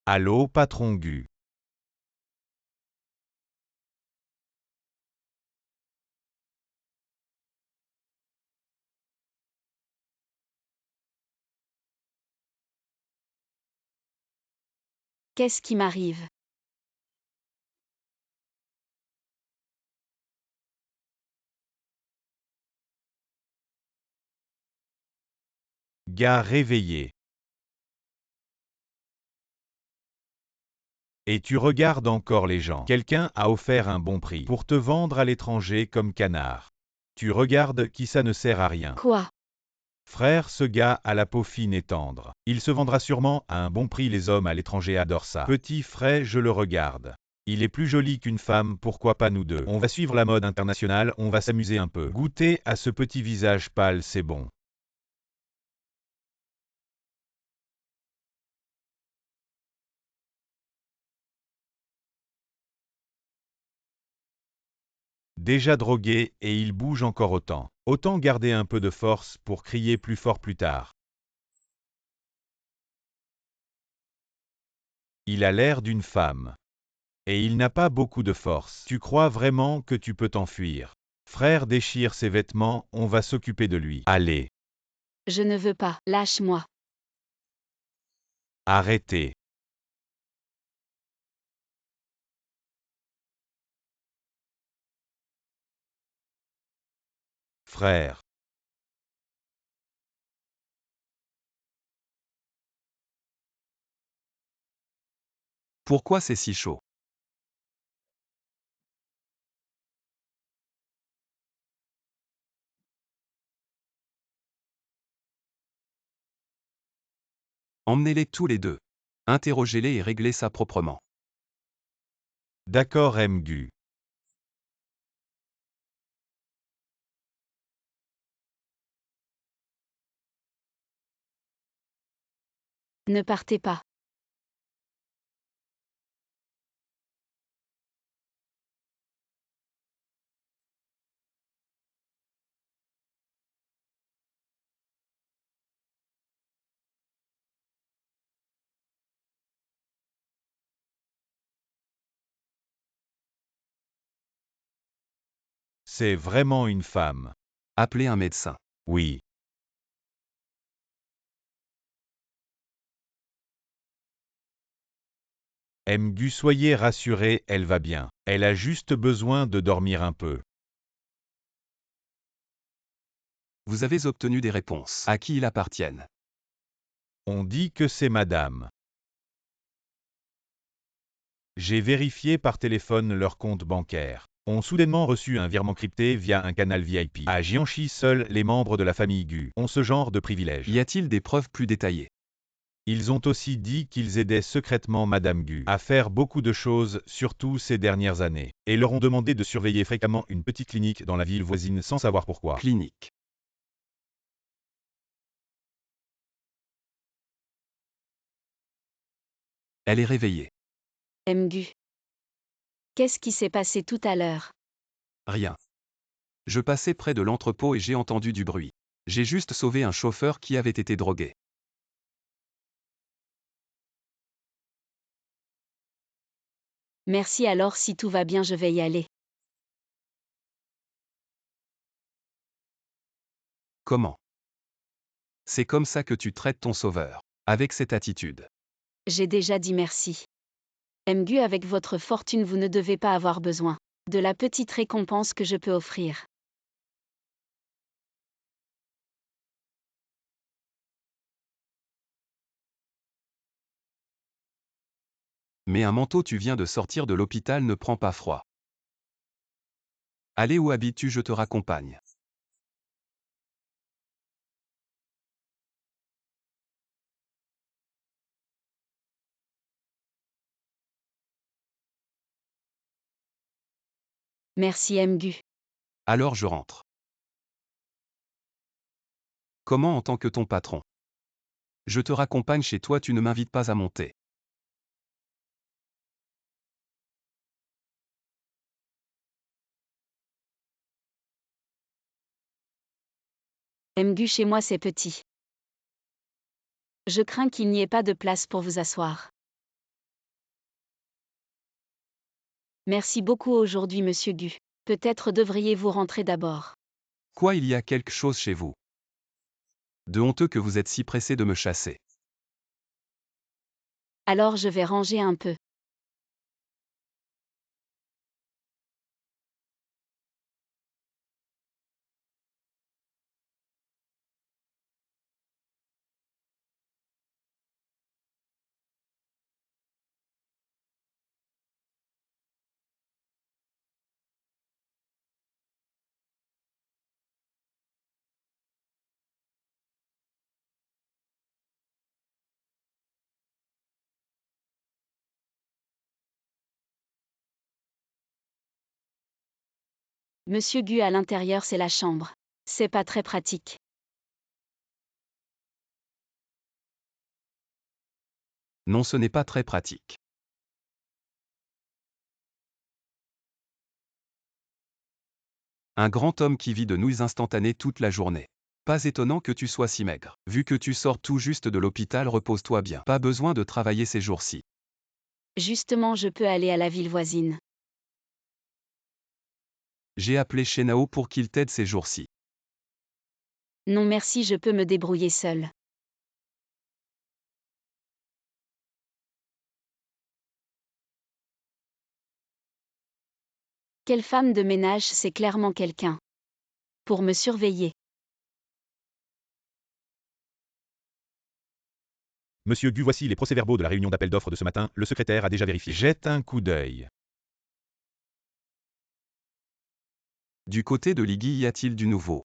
Allô, patron Gu. Qu'est-ce qui m'arrive? Ga réveillé. Et tu regardes encore les gens. Quelqu'un a offert un bon prix pour te vendre à l'étranger comme canard. Tu regardes qui, ça ne sert à rien. Quoi? Frère, ce gars a la peau fine et tendre. Il se vendra sûrement à un bon prix, les hommes à l'étranger adorent ça. Petit frère, je le regarde. Il est plus joli qu'une femme, pourquoi pas nous deux? On va suivre la mode internationale, on va s'amuser un peu. Goûter à ce petit visage pâle, c'est bon. Déjà drogué, et il bouge encore autant. Autant garder un peu de force pour crier plus fort plus tard. Il a l'air d'une femme. Et il n'a pas beaucoup de force. Tu crois vraiment que tu peux t'enfuir? Frère déchire ses vêtements, on va s'occuper de lui. Allez, Je ne veux pas, lâche-moi. arrêtez. Frère. Pourquoi c'est si chaud? Emmenez-les tous les deux. Interrogez-les et réglez ça proprement. D'accord Mgu. Ne partez pas. C'est vraiment une femme. Appelez un médecin. Oui. Mgu, soyez rassurés, elle va bien. Elle a juste besoin de dormir un peu. Vous avez obtenu des réponses. À qui ils appartiennent? On dit que c'est madame. J'ai vérifié par téléphone leur compte bancaire. Ont soudainement reçu un virement crypté via un canal VIP. À Jiangxi, seuls les membres de la famille Gu ont ce genre de privilège. Y a-t-il des preuves plus détaillées? Ils ont aussi dit qu'ils aidaient secrètement Madame Gu à faire beaucoup de choses, surtout ces dernières années, et leur ont demandé de surveiller fréquemment une petite clinique dans la ville voisine sans savoir pourquoi. Clinique. Elle est réveillée. Mgu. Qu'est-ce qui s'est passé tout à l'heure? Rien. Je passais près de l'entrepôt et j'ai entendu du bruit. J'ai juste sauvé un chauffeur qui avait été drogué. Merci alors si tout va bien je vais y aller. Comment? C'est comme ça que tu traites ton sauveur. Avec cette attitude. J'ai déjà dit merci. Mgu, avec votre fortune vous ne devez pas avoir besoin de la petite récompense que je peux offrir. Mais un manteau, tu viens de sortir de l'hôpital, ne prend pas froid. Allez, où habites-tu, je te raccompagne. Merci Mgu. Alors je rentre. Comment en tant que ton patron? Je te raccompagne chez toi, tu ne m'invites pas à monter. Mgu, chez moi c'est petit. Je crains qu'il n'y ait pas de place pour vous asseoir. Merci beaucoup aujourd'hui Monsieur Gu. Peut-être devriez-vous rentrer d'abord. Quoi, il y a quelque chose chez vous? De honteux que vous êtes si pressé de me chasser. Alors je vais ranger un peu. Monsieur Gu, à l'intérieur c'est la chambre. C'est pas très pratique. Non, ce n'est pas très pratique. Un grand homme qui vit de nouilles instantanées toute la journée. Pas étonnant que tu sois si maigre. Vu que tu sors tout juste de l'hôpital, repose-toi bien. Pas besoin de travailler ces jours-ci. Justement, je peux aller à la ville voisine. J'ai appelé Shenao pour qu'il t'aide ces jours-ci. Non merci, je peux me débrouiller seule. Quelle femme de ménage, c'est clairement quelqu'un pour me surveiller. Monsieur Gu, voici les procès-verbaux de la réunion d'appel d'offres de ce matin, le secrétaire a déjà vérifié. Jette un coup d'œil. Du côté de Ligui, y a-t-il du nouveau?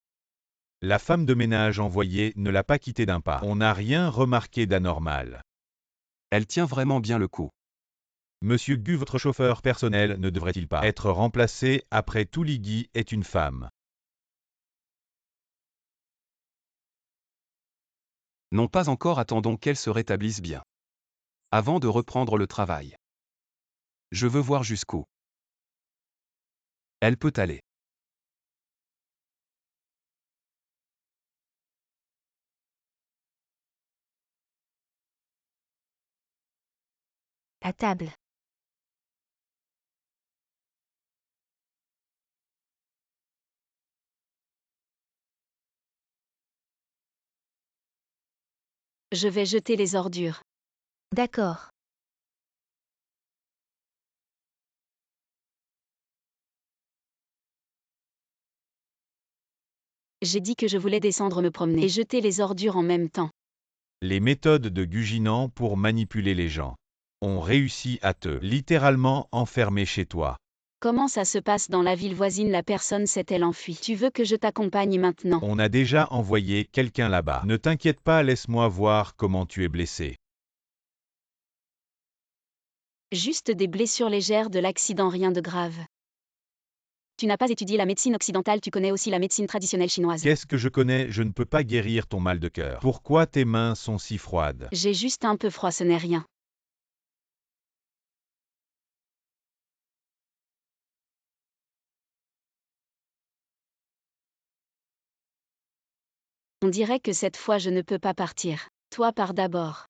La femme de ménage envoyée ne l'a pas quitté d'un pas. On n'a rien remarqué d'anormal. Elle tient vraiment bien le coup. Monsieur Gu, votre chauffeur personnel ne devrait-il pas être remplacé? Après tout, Ligui est une femme. Non, pas encore, attendons qu'elle se rétablisse bien. Avant de reprendre le travail. Je veux voir jusqu'où elle peut aller. À table. Je vais jeter les ordures. D'accord. J'ai dit que je voulais descendre me promener et jeter les ordures en même temps. Les méthodes de Guginan pour manipuler les gens ont réussi à te littéralement enfermer chez toi. Comment ça se passe dans la ville voisine? La personne s'est-elle enfuie? Tu veux que je t'accompagne maintenant? On a déjà envoyé quelqu'un là-bas. Ne t'inquiète pas, laisse-moi voir comment tu es blessé. Juste des blessures légères de l'accident, rien de grave. Tu n'as pas étudié la médecine occidentale, tu connais aussi la médecine traditionnelle chinoise. Qu'est-ce que je connais? Je ne peux pas guérir ton mal de cœur. Pourquoi tes mains sont si froides? J'ai juste un peu froid, ce n'est rien. On dirait que cette fois je ne peux pas partir. Toi pars d'abord.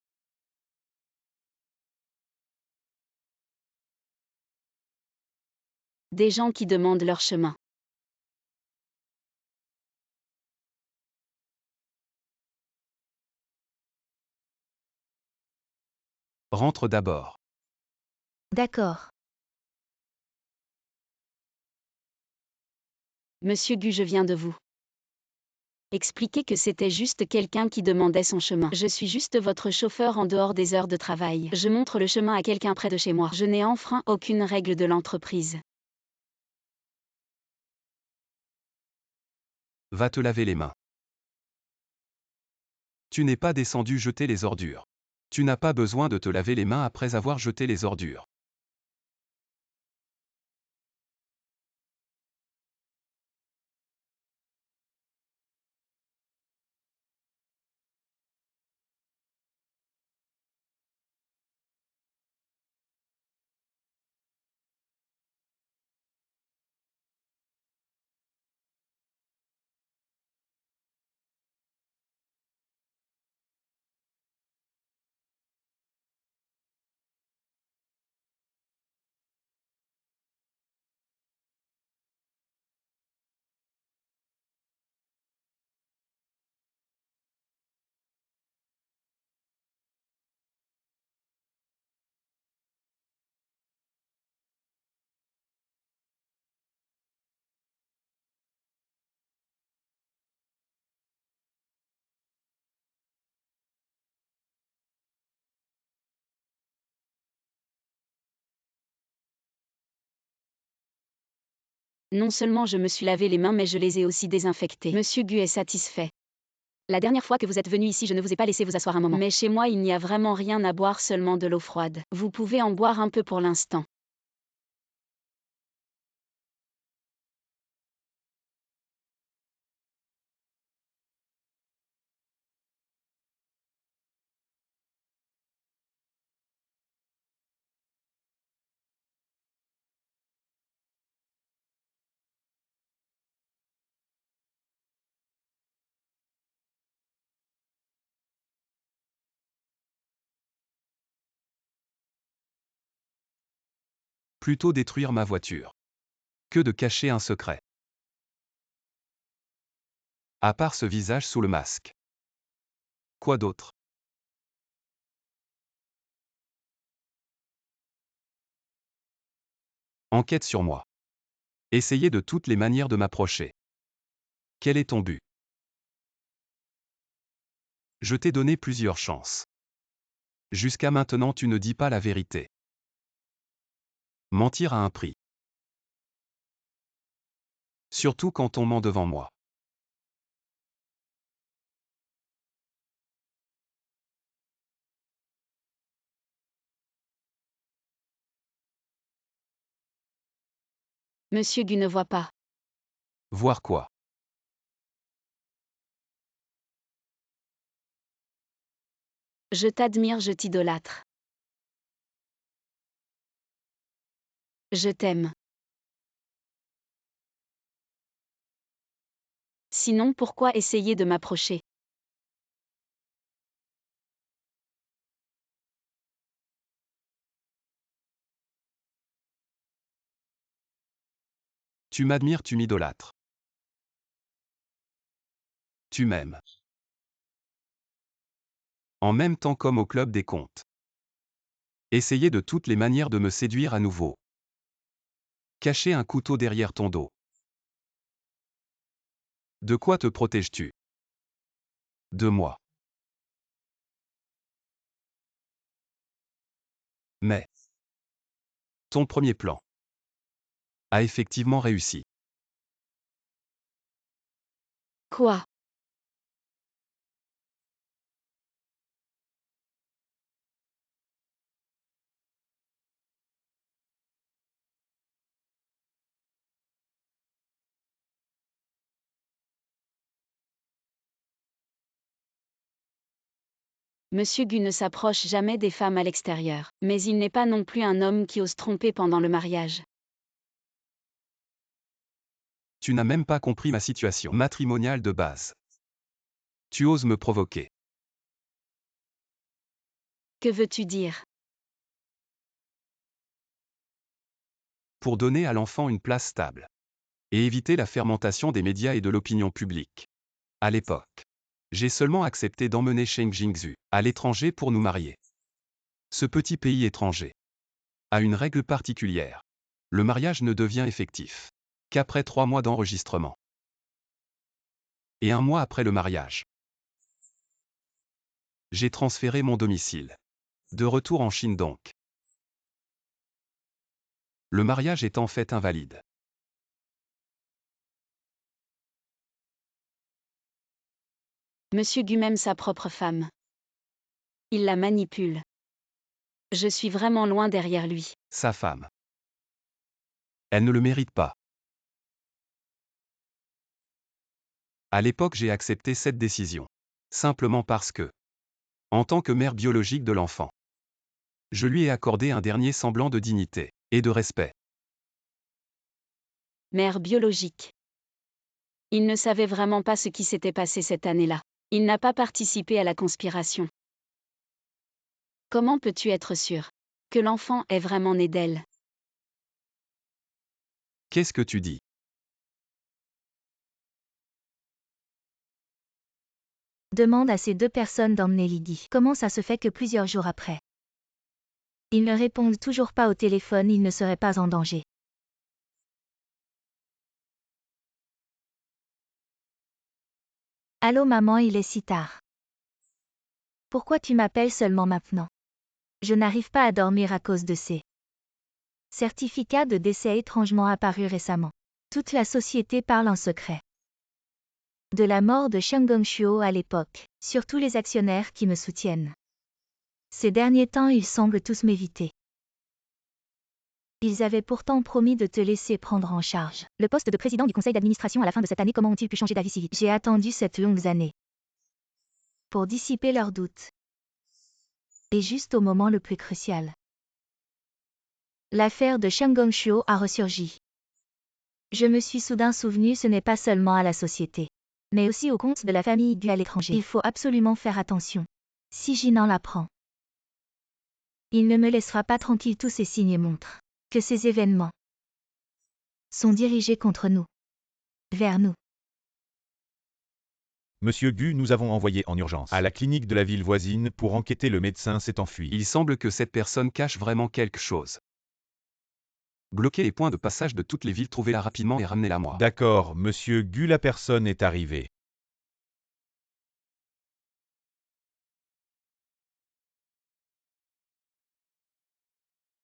Des gens qui demandent leur chemin. Rentre d'abord. D'accord. Monsieur Gu, je viens de vous expliquer que c'était juste quelqu'un qui demandait son chemin. Je suis juste votre chauffeur en dehors des heures de travail. Je montre le chemin à quelqu'un près de chez moi. Je n'ai enfreint aucune règle de l'entreprise. Va te laver les mains. Tu n'es pas descendu jeter les ordures. Tu n'as pas besoin de te laver les mains après avoir jeté les ordures. Non seulement je me suis lavé les mains, mais je les ai aussi désinfectées. Monsieur Gu est satisfait. La dernière fois que vous êtes venu ici, je ne vous ai pas laissé vous asseoir un moment. Mais chez moi, il n'y a vraiment rien à boire, seulement de l'eau froide. Vous pouvez en boire un peu pour l'instant. Plutôt détruire ma voiture que de cacher un secret. À part ce visage sous le masque. Quoi d'autre? Enquête sur moi. Essayez de toutes les manières de m'approcher. Quel est ton but? Je t'ai donné plusieurs chances. Jusqu'à maintenant, tu ne dis pas la vérité. Mentir a un prix. Surtout quand on ment devant moi. Monsieur Gu ne voit pas. Voir quoi? Je t'admire, je t'idolâtre. Je t'aime. Sinon, pourquoi essayer de m'approcher? Tu m'admires, tu m'idolâtres. Tu m'aimes. En même temps comme au club des contes. Essayez de toutes les manières de me séduire à nouveau. Cacher un couteau derrière ton dos. De quoi te protèges-tu? De moi. Mais ton premier plan a effectivement réussi. Quoi? Monsieur Gu ne s'approche jamais des femmes à l'extérieur, mais il n'est pas non plus un homme qui ose tromper pendant le mariage. Tu n'as même pas compris ma situation matrimoniale de base. Tu oses me provoquer. Que veux-tu dire? pour donner à l'enfant une place stable et éviter la fermentation des médias et de l'opinion publique. À l'époque, j'ai seulement accepté d'emmener Cheng Jingzhu à l'étranger pour nous marier. Ce petit pays étranger a une règle particulière. Le mariage ne devient effectif qu'après 3 mois d'enregistrement. Et 1 mois après le mariage, j'ai transféré mon domicile. De retour en Chine donc. Le mariage est en fait invalide. Monsieur Gu m'aime sa propre femme. Il la manipule. Je suis vraiment loin derrière lui. Sa femme. Elle ne le mérite pas. À l'époque, j'ai accepté cette décision. Simplement parce que, en tant que mère biologique de l'enfant, je lui ai accordé un dernier semblant de dignité et de respect. Mère biologique. Il ne savait vraiment pas ce qui s'était passé cette année-là. Il n'a pas participé à la conspiration. Comment peux-tu être sûr que l'enfant est vraiment né d'elle? Qu'est-ce que tu dis? Demande à ces 2 personnes d'emmener Lydie. Comment ça se fait que plusieurs jours après, ils ne répondent toujours pas au téléphone, ils ne seraient pas en danger. Allô maman, il est si tard. Pourquoi tu m'appelles seulement maintenant? Je n'arrive pas à dormir à cause de ces certificats de décès étrangement apparus récemment. Toute la société parle en secret de la mort de Cheng Gongshuo à l'époque, surtout les actionnaires qui me soutiennent. Ces derniers temps, ils semblent tous m'éviter. Ils avaient pourtant promis de te laisser prendre en charge le poste de président du conseil d'administration à la fin de cette année. Comment ont-ils pu changer d'avis si vite? J'ai attendu cette longue année pour dissiper leurs doutes. Et juste au moment le plus crucial, l'affaire de Cheng Gongshuo a ressurgi. Je me suis soudain souvenu, ce n'est pas seulement à la société, mais aussi au compte de la famille Gu à l'étranger. Il faut absolument faire attention. Si Jinan l'apprend, il ne me laissera pas tranquille. Tous ces signes montrent que ces événements sont dirigés contre nous, vers nous. Monsieur Gu, nous avons envoyé en urgence à la clinique de la ville voisine pour enquêter. Le médecin s'est enfui. Il semble que cette personne cache vraiment quelque chose. Bloquez les points de passage de toutes les villes, trouvez-la rapidement et ramenez-la moi. D'accord, monsieur Gu, la personne est arrivée.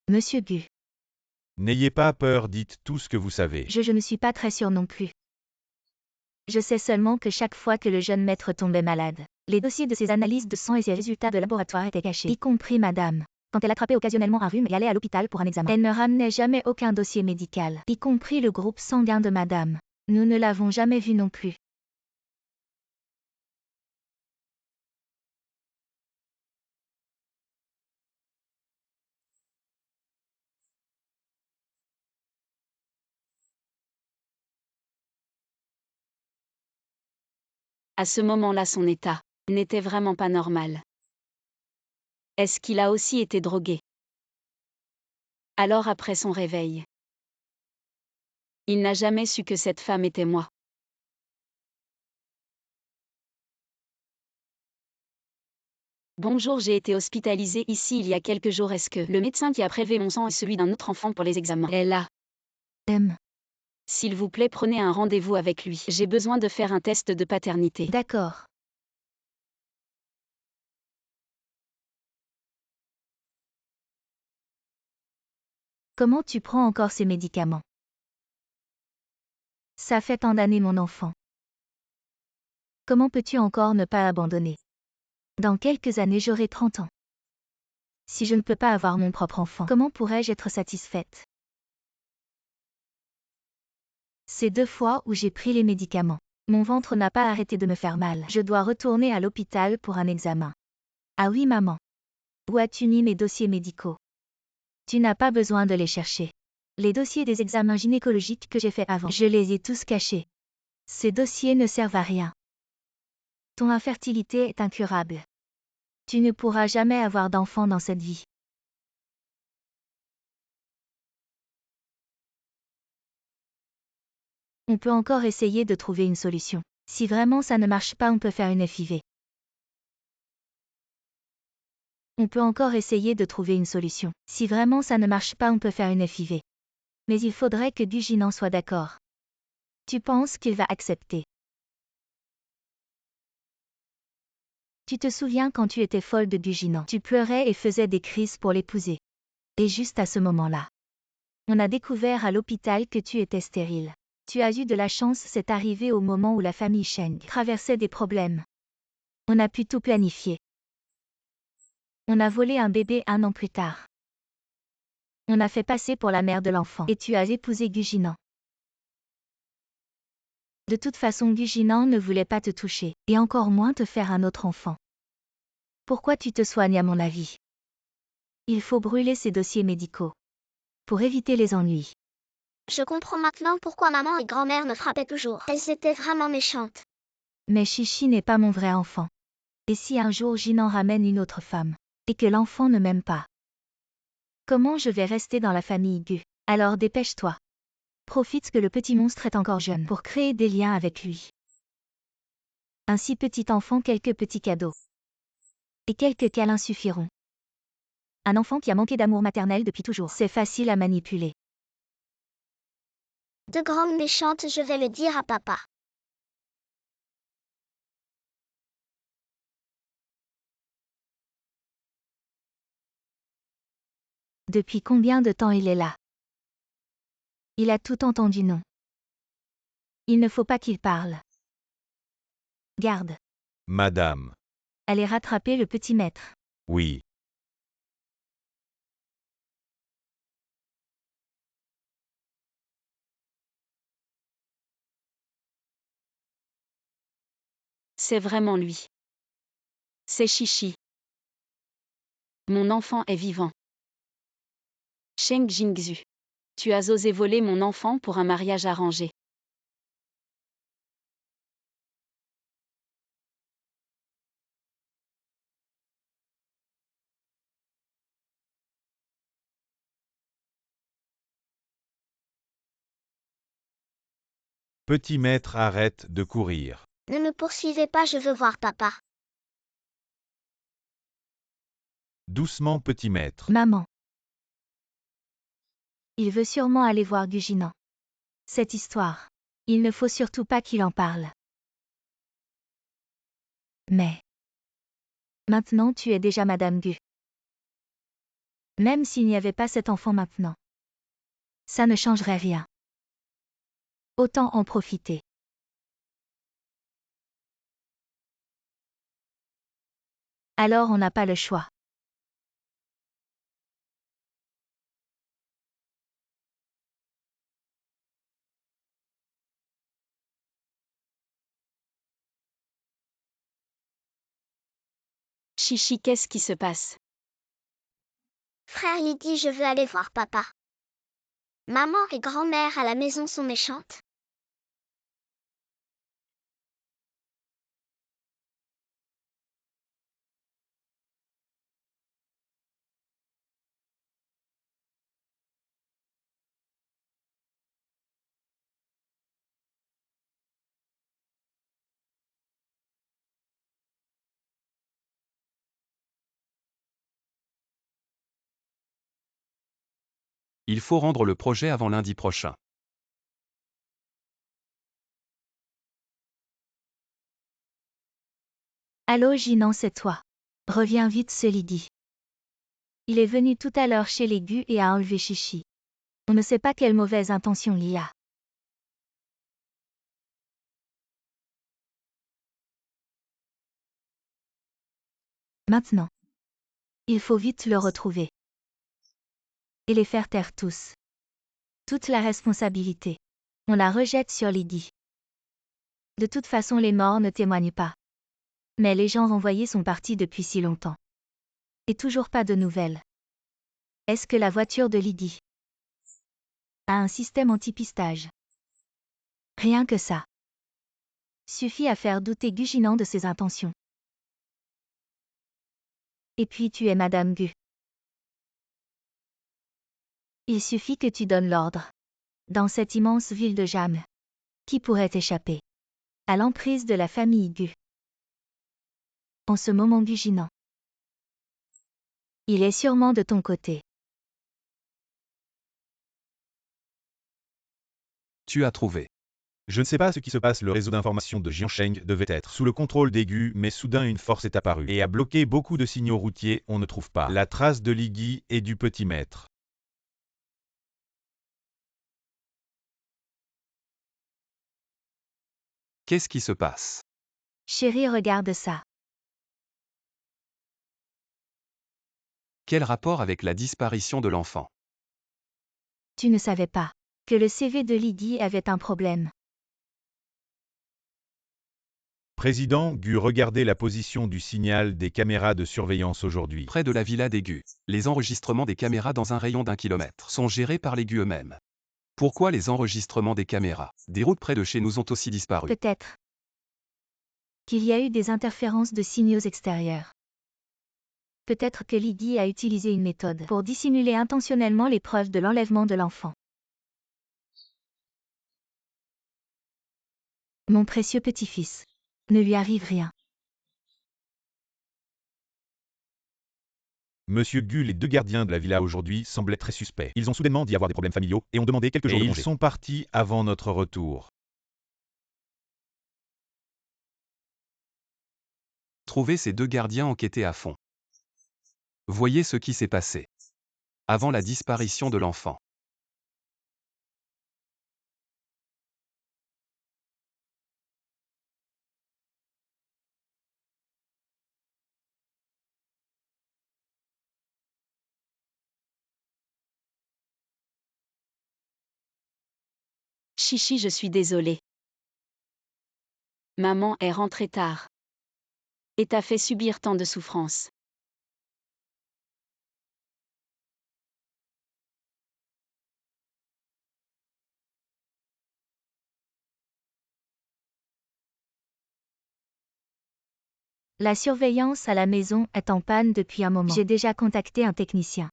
Monsieur Gu, N'ayez pas peur, dites tout ce que vous savez. je ne suis pas très sûre non plus. Je sais seulement que chaque fois que le jeune maître tombait malade, les dossiers de ses analyses de sang et ses résultats de laboratoire étaient cachés, y compris madame. Quand elle attrapait occasionnellement un rhume et allait à l'hôpital pour un examen, elle ne ramenait jamais aucun dossier médical, y compris le groupe sanguin de madame. Nous ne l'avons jamais vu non plus. À ce moment-là, son état n'était vraiment pas normal. Est-ce qu'il a aussi été drogué? Alors après son réveil, il n'a jamais su que cette femme était moi. Bonjour, j'ai été hospitalisée ici il y a quelques jours. Est-ce que le médecin qui a prélevé mon sang et celui d'un autre enfant pour les examens est là? S'il vous plaît, prenez un rendez-vous avec lui. J'ai besoin de faire un test de paternité. D'accord. Comment tu prends encore ces médicaments? Ça fait tant d'années mon enfant. Comment peux-tu encore ne pas abandonner? Dans quelques années j'aurai 30 ans. Si je ne peux pas avoir mon propre enfant, comment pourrais-je être satisfaite? Ces 2 fois où j'ai pris les médicaments, mon ventre n'a pas arrêté de me faire mal. Je dois retourner à l'hôpital pour un examen. Ah oui maman. Où as-tu mis mes dossiers médicaux? Tu n'as pas besoin de les chercher. Les dossiers des examens gynécologiques que j'ai faits avant, je les ai tous cachés. Ces dossiers ne servent à rien. Ton infertilité est incurable. Tu ne pourras jamais avoir d'enfant dans cette vie. On peut encore essayer de trouver une solution. Si vraiment ça ne marche pas, on peut faire une FIV. On peut encore essayer de trouver une solution. Si vraiment ça ne marche pas, on peut faire une FIV. Mais il faudrait que Gu Jinan soit d'accord. Tu penses qu'il va accepter? Tu te souviens quand tu étais folle de Gu Jinan? Tu pleurais et faisais des crises pour l'épouser. Et juste à ce moment-là, on a découvert à l'hôpital que tu étais stérile. Tu as eu de la chance, c'est arrivé au moment où la famille Sheng traversait des problèmes. On a pu tout planifier. On a volé un bébé 1 an plus tard. On a fait passer pour la mère de l'enfant. Et tu as épousé Gu Jinan. De toute façon, Gu Jinan ne voulait pas te toucher, et encore moins te faire un autre enfant. Pourquoi tu te soignes à mon avis? Il faut brûler ces dossiers médicaux. Pour éviter les ennuis. Je comprends maintenant pourquoi maman et grand-mère me frappaient toujours. Elles étaient vraiment méchantes. Mais Chichi n'est pas mon vrai enfant. Et si un jour Jinan ramène une autre femme, et que l'enfant ne m'aime pas? Comment je vais rester dans la famille Gu? Alors dépêche-toi. Profite que le petit monstre est encore jeune pour créer des liens avec lui. Ainsi petit enfant, quelques petits cadeaux. Et quelques câlins suffiront. Un enfant qui a manqué d'amour maternel depuis toujours, c'est facile à manipuler. De grandes méchantes, je vais le dire à papa. Depuis combien de temps il est là? Il a tout entendu, non? Il ne faut pas qu'il parle. Garde. Madame. Allez rattraper le petit maître. Oui. C'est vraiment lui. C'est Chichi. Mon enfant est vivant. Sheng Jingzhu. Tu as osé voler mon enfant pour un mariage arrangé. Petit maître, arrête de courir. Ne me poursuivez pas, je veux voir papa. Doucement, petit maître. Maman. Il veut sûrement aller voir Gu Jinan. Cette histoire. Il ne faut surtout pas qu'il en parle. Mais. Maintenant tu es déjà Madame Gu. Même s'il n'y avait pas cet enfant maintenant. Ça ne changerait rien. Autant en profiter. Alors on n'a pas le choix. Chichi, qu'est-ce qui se passe? Frère Lydie, je veux aller voir papa. Maman et grand-mère à la maison sont méchantes. Il faut rendre le projet avant lundi prochain. Allô Jinan, c'est toi. Reviens vite, ce Lydie. Il est venu tout à l'heure chez les Gu et a enlevé Chichi. On ne sait pas quelle mauvaise intention il y a. Maintenant. Il faut vite le retrouver. Et les faire taire tous. Toute la responsabilité. On la rejette sur Lydie. De toute façon, les morts ne témoignent pas. Mais les gens renvoyés sont partis depuis si longtemps. Et toujours pas de nouvelles. Est-ce que la voiture de Lydie a un système anti-pistage? Rien que ça. Suffit à faire douter Gu Jinan de ses intentions. Et puis tu es Madame Gu. Il suffit que tu donnes l'ordre. Dans cette immense ville de Jam. Qui pourrait échapper à l'emprise de la famille Gu? En ce moment Gu Jinan. Il est sûrement de ton côté. Tu as trouvé. Je ne sais pas ce qui se passe, le réseau d'information de Jiansheng devait être sous le contrôle des Gu, mais soudain une force est apparue et a bloqué beaucoup de signaux routiers, on ne trouve pas la trace de Li Gui et du petit maître. Qu'est-ce qui se passe? Chérie, regarde ça. Quel rapport avec la disparition de l'enfant? Tu ne savais pas que le CV de Li Gui avait un problème. Président Gu, regardez la position du signal des caméras de surveillance aujourd'hui. Près de la villa des Gu, les enregistrements des caméras dans un rayon d'1 kilomètre sont gérés par les Gu eux-mêmes. Pourquoi les enregistrements des caméras des routes près de chez nous ont aussi disparu? Peut-être qu'il y a eu des interférences de signaux extérieurs. Peut-être que Li Gui a utilisé une méthode pour dissimuler intentionnellement les preuves de l'enlèvement de l'enfant. Mon précieux petit-fils. Ne lui arrive rien. Monsieur Gu, les deux gardiens de la villa aujourd'hui semblaient très suspects. Ils ont soudainement dit avoir des problèmes familiaux et ont demandé quelques jours de congé. Ils sont partis avant notre retour. Trouvez ces deux gardiens enquêtés à fond. Voyez ce qui s'est passé avant la disparition de l'enfant. Chichi, je suis désolée. Maman est rentrée tard. Et t'a fait subir tant de souffrances. La surveillance à la maison est en panne depuis un moment. J'ai déjà contacté un technicien.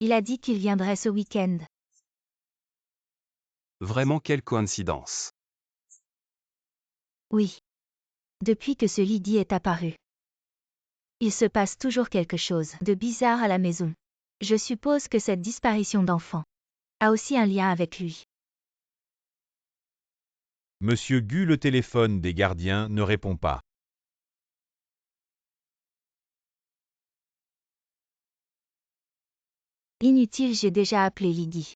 Il a dit qu'il viendrait ce week-end. Vraiment quelle coïncidence. Oui. Depuis que ce Li Gui est apparu. Il se passe toujours quelque chose de bizarre à la maison. Je suppose que cette disparition d'enfant a aussi un lien avec lui. Monsieur Gu, le téléphone des gardiens ne répond pas. Inutile, j'ai déjà appelé Li Gui.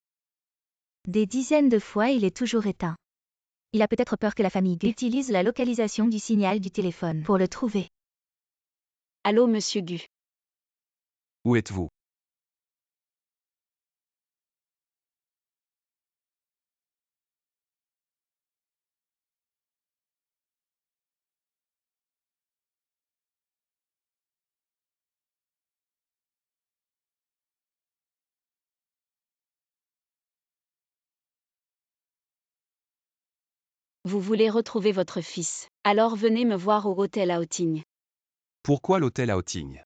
Des dizaines de fois, il est toujours éteint. Il a peut-être peur que la famille Gu utilise la localisation du signal du téléphone pour le trouver. Allô, monsieur Gu. Où êtes-vous? Vous voulez retrouver votre fils. Alors venez me voir au hôtel à Outing. Pourquoi l'hôtel à Outing?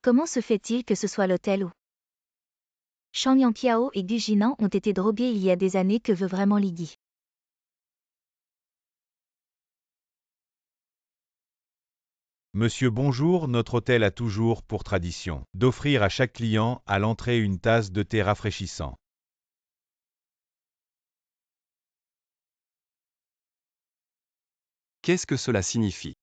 Comment se fait-il que ce soit l'hôtel où Shang Yanqiao et Gu Jinan ont été drogués il y a des années? Que veut vraiment Li Gui? Monsieur bonjour, notre hôtel a toujours pour tradition d'offrir à chaque client à l'entrée une tasse de thé rafraîchissant. Qu'est-ce que cela signifie?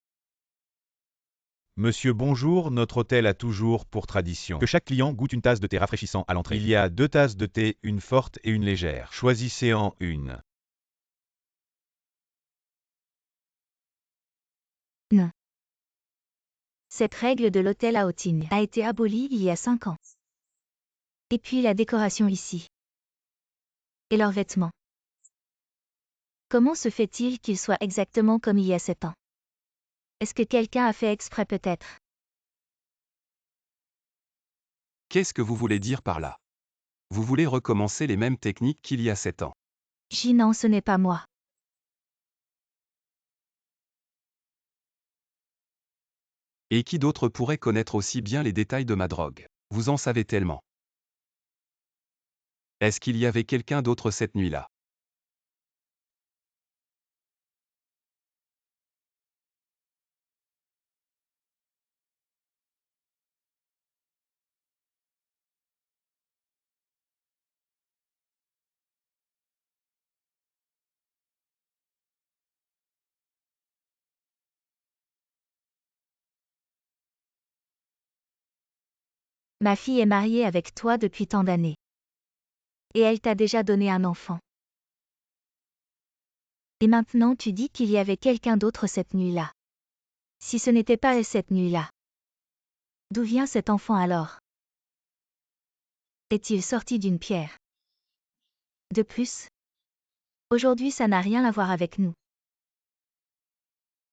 Monsieur bonjour, notre hôtel a toujours pour tradition que chaque client goûte une tasse de thé rafraîchissant à l'entrée. Il y a 2 tasses de thé, une forte et une légère. Choisissez en une. Non. Cette règle de l'hôtel à Outing a été abolie il y a 5 ans. Et puis la décoration ici. Et leurs vêtements. Comment se fait-il qu'ils soient exactement comme il y a 7 ans? Est-ce que quelqu'un a fait exprès peut-être? Qu'est-ce que vous voulez dire par là? Vous voulez recommencer les mêmes techniques qu'il y a 7 ans? Jinan, ce n'est pas moi. Et qui d'autre pourrait connaître aussi bien les détails de ma drogue? Vous en savez tellement. Est-ce qu'il y avait quelqu'un d'autre cette nuit-là? Ma fille est mariée avec toi depuis tant d'années. Et elle t'a déjà donné un enfant. Et maintenant tu dis qu'il y avait quelqu'un d'autre cette nuit-là. Si ce n'était pas elle cette nuit-là. D'où vient cet enfant alors? Est-il sorti d'une pierre? De plus, aujourd'hui ça n'a rien à voir avec nous.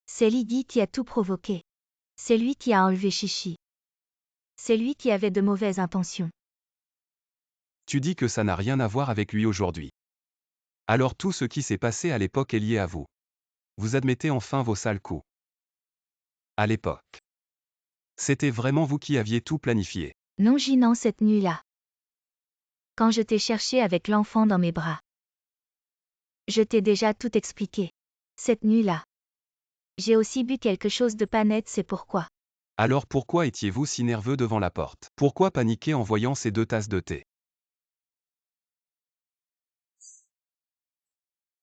C'est Lydie qui a tout provoqué. C'est lui qui a enlevé Chichi. C'est lui qui avait de mauvaises intentions. Tu dis que ça n'a rien à voir avec lui aujourd'hui. Alors tout ce qui s'est passé à l'époque est lié à vous. Vous admettez enfin vos sales coups. À l'époque. C'était vraiment vous qui aviez tout planifié. Non Ginan cette nuit-là. Quand je t'ai cherché avec l'enfant dans mes bras. Je t'ai déjà tout expliqué. Cette nuit-là. J'ai aussi bu quelque chose de pas net, c'est pourquoi. Alors pourquoi étiez-vous si nerveux devant la porte? Pourquoi paniquer en voyant ces 2 tasses de thé?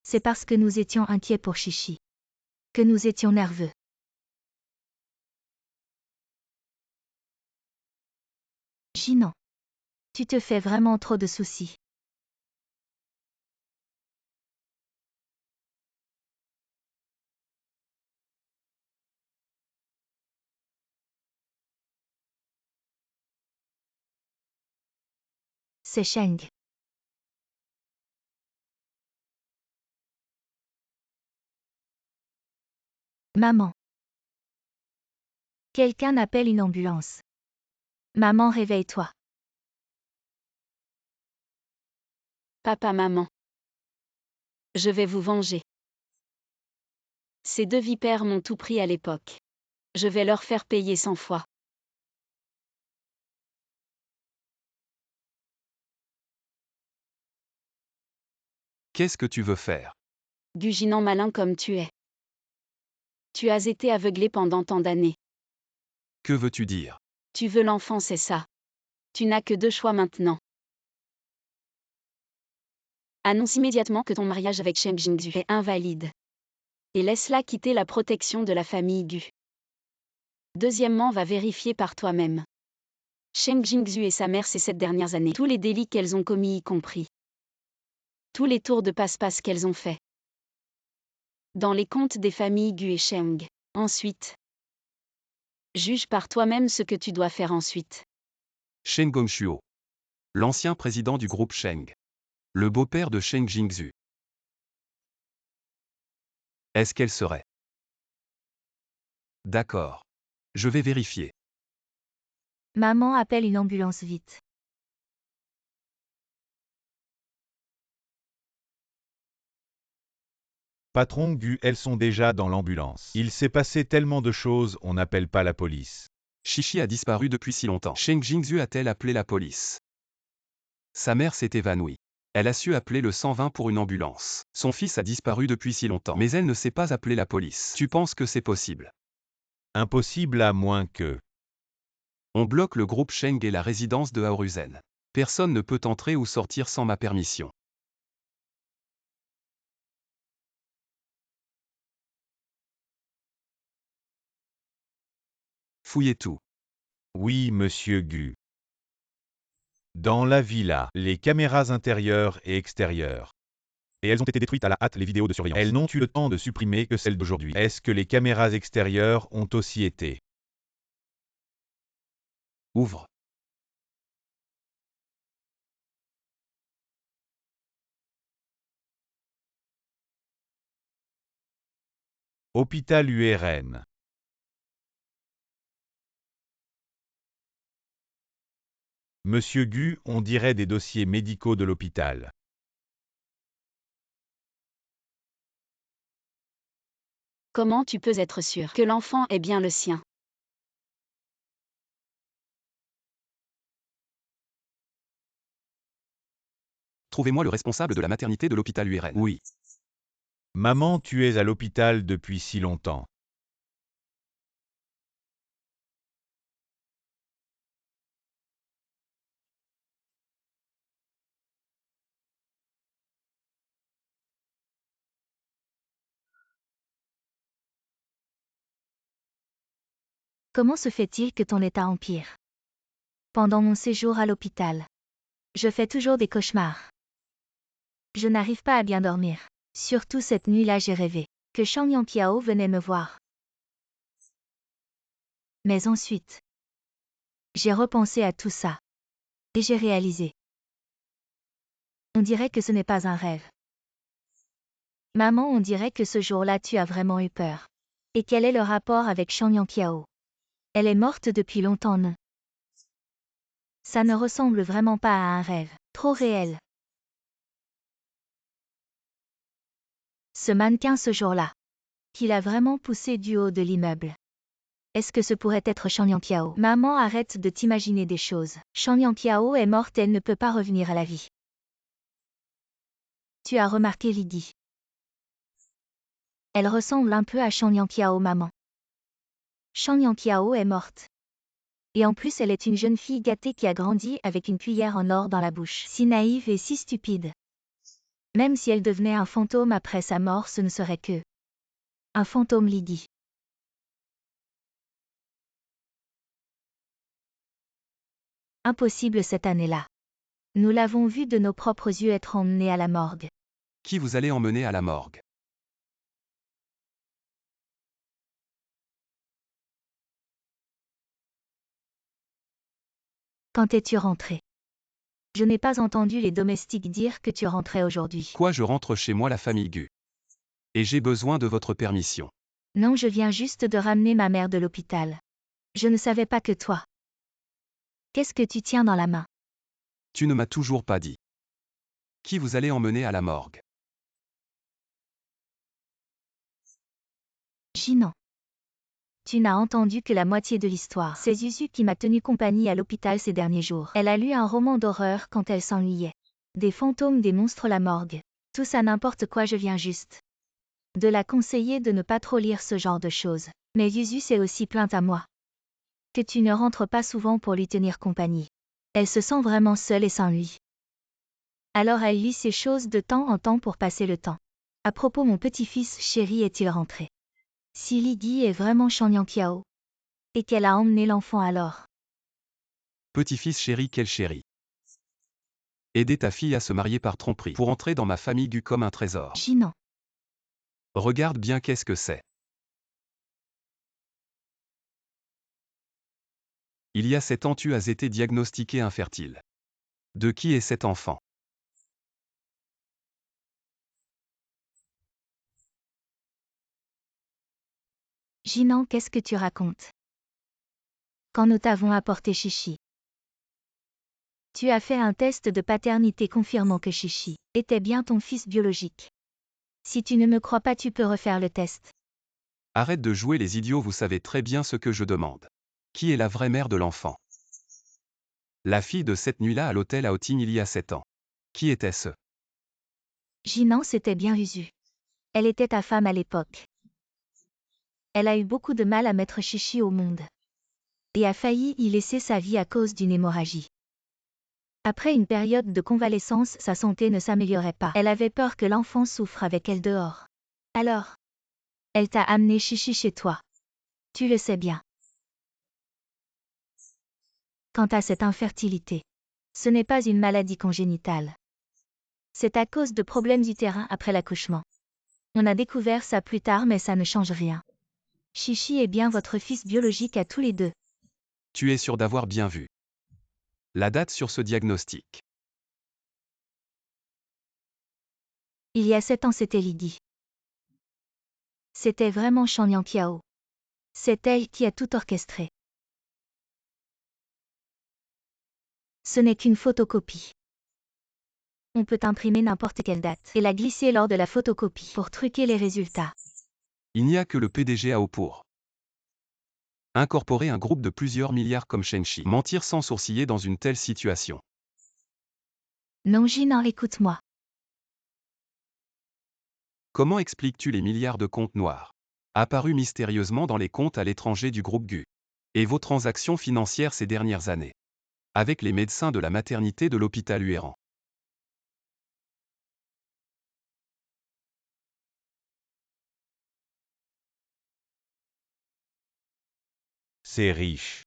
C'est parce que nous étions inquiets pour Chichi. Que nous étions nerveux. Ginan. Tu te fais vraiment trop de soucis. C'est Sheng. Maman. Quelqu'un appelle une ambulance. Maman, réveille-toi. Papa, maman. Je vais vous venger. Ces 2 vipères m'ont tout pris à l'époque. Je vais leur faire payer 100 fois. Qu'est-ce que tu veux faire? Guginant malin comme tu es. Tu as été aveuglé pendant tant d'années. Que veux-tu dire? Tu veux l'enfant, c'est ça. Tu n'as que 2 choix maintenant. Annonce immédiatement que ton mariage avec Sheng Jingzhu est invalide. Et laisse-la quitter la protection de la famille Gu. Deuxièmement, va vérifier par toi-même. Sheng Jingzhu et sa mère ces 7 dernières années, tous les délits qu'elles ont commis y compris. Tous les tours de passe-passe qu'elles ont faits. Dans les comptes des familles Gu et Sheng. Ensuite. Juge par toi-même ce que tu dois faire ensuite. Shen Gongshuo. L'ancien président du groupe Sheng. Le beau-père de Sheng Jingzhu. Est-ce qu'elle serait? D'accord. Je vais vérifier. Maman, appelle une ambulance vite. Patron Gu, elles sont déjà dans l'ambulance. Il s'est passé tellement de choses, on n'appelle pas la police. Chichi a disparu depuis si longtemps. Sheng Jingzhu a-t-elle appelé la police? Sa mère s'est évanouie. Elle a su appeler le 120 pour une ambulance. Son fils a disparu depuis si longtemps. Mais elle ne sait pas appeler la police. Tu penses que c'est possible? Impossible à moins que... On bloque le groupe Sheng et la résidence de Haoruzen. Personne ne peut entrer ou sortir sans ma permission. Fouillez tout. Oui, monsieur Gu. Dans la villa, les caméras intérieures et extérieures. Et elles ont été détruites à la hâte, les vidéos de surveillance. Elles n'ont eu le temps de supprimer que celles d'aujourd'hui. Est-ce que les caméras extérieures ont aussi été? Ouvre. Hôpital URN. Monsieur Gu, on dirait des dossiers médicaux de l'hôpital. Comment tu peux être sûr que l'enfant est bien le sien? Trouvez-moi le responsable de la maternité de l'hôpital URN. Oui. Maman, tu es à l'hôpital depuis si longtemps. Comment se fait-il que ton état empire? Pendant mon séjour à l'hôpital, je fais toujours des cauchemars. Je n'arrive pas à bien dormir. Surtout cette nuit-là, j'ai rêvé que Shang Yanqiao venait me voir. Mais ensuite, j'ai repensé à tout ça. Et j'ai réalisé. On dirait que ce n'est pas un rêve. Maman, on dirait que ce jour-là tu as vraiment eu peur. Et quel est le rapport avec Shang Yanqiao? Elle est morte depuis longtemps, non? Ça ne ressemble vraiment pas à un rêve. Trop réel. Ce mannequin ce jour-là, qu'il a vraiment poussé du haut de l'immeuble. Est-ce que ce pourrait être Shang Yanqiao? Maman, arrête de t'imaginer des choses. Shang Yanqiao est morte, elle ne peut pas revenir à la vie. Tu as remarqué Lydie? Elle ressemble un peu à Shang Yanqiao, maman. Shang Yanqiao est morte. Et en plus, elle est une jeune fille gâtée qui a grandi avec une cuillère en or dans la bouche. Si naïve et si stupide. Même si elle devenait un fantôme après sa mort, ce ne serait que un fantôme, Lydie. Impossible cette année-là. Nous l'avons vu de nos propres yeux être emmenée à la morgue. Qui vous allez emmener à la morgue? Quand es-tu rentré? Je n'ai pas entendu les domestiques dire que tu rentrais aujourd'hui. Quoi, je rentre chez moi, la famille Gu. Et j'ai besoin de votre permission. Non, je viens juste de ramener ma mère de l'hôpital. Je ne savais pas que toi. Qu'est-ce que tu tiens dans la main? Tu ne m'as toujours pas dit. Qui vous allez emmener à la morgue? Jinan. Tu n'as entendu que la moitié de l'histoire. C'est Zuzu qui m'a tenu compagnie à l'hôpital ces derniers jours. Elle a lu un roman d'horreur quand elle s'ennuyait. Des fantômes, des monstres, la morgue. Tout ça n'importe quoi, je viens juste de la conseiller de ne pas trop lire ce genre de choses. Mais Zuzu s'est aussi plainte à moi que tu ne rentres pas souvent pour lui tenir compagnie. Elle se sent vraiment seule et s'ennuie. Alors elle lit ces choses de temps en temps pour passer le temps. À propos, mon petit-fils chéri est-il rentré? Si Lydie est vraiment Shang Yanqiao et qu'elle a emmené l'enfant alors. Petit-fils chéri, quel chéri? Aider ta fille à se marier par tromperie pour entrer dans ma famille Gu comme un trésor. Jinan. Regarde bien, qu'est-ce que c'est. Il y a 7 ans, tu as été diagnostiqué infertile. De qui est cet enfant? Jinan, qu'est-ce que tu racontes? Quand nous t'avons apporté Chichi, tu as fait un test de paternité confirmant que Chichi était bien ton fils biologique. Si tu ne me crois pas, tu peux refaire le test. Arrête de jouer les idiots, vous savez très bien ce que je demande. Qui est la vraie mère de l'enfant? La fille de cette nuit-là à l'hôtel à Outing il y a 7 ans. Qui était-ce? Jinan, c'était bien Usu. Elle était ta femme à l'époque. Elle a eu beaucoup de mal à mettre Chichi au monde. Et a failli y laisser sa vie à cause d'une hémorragie. Après une période de convalescence, sa santé ne s'améliorait pas. Elle avait peur que l'enfant souffre avec elle dehors. Alors, elle t'a amené Chichi chez toi. Tu le sais bien. Quant à cette infertilité, ce n'est pas une maladie congénitale. C'est à cause de problèmes utérins après l'accouchement. On a découvert ça plus tard, mais ça ne change rien. Chichi est bien votre fils biologique à tous les deux. Tu es sûr d'avoir bien vu la date sur ce diagnostic? Il y a 7 ans, c'était Lydie. C'était vraiment Shang Yanqiao. C'est elle qui a tout orchestré. Ce n'est qu'une photocopie. On peut imprimer n'importe quelle date et la glisser lors de la photocopie pour truquer les résultats. Il n'y a que le PDG pour incorporer un groupe de plusieurs milliards comme Shengshi. Mentir sans sourciller dans une telle situation. Non Jinan, écoute-moi. Comment expliques-tu les milliards de comptes noirs apparus mystérieusement dans les comptes à l'étranger du groupe GU et vos transactions financières ces dernières années avec les médecins de la maternité de l'hôpital Huéran? C'est riche.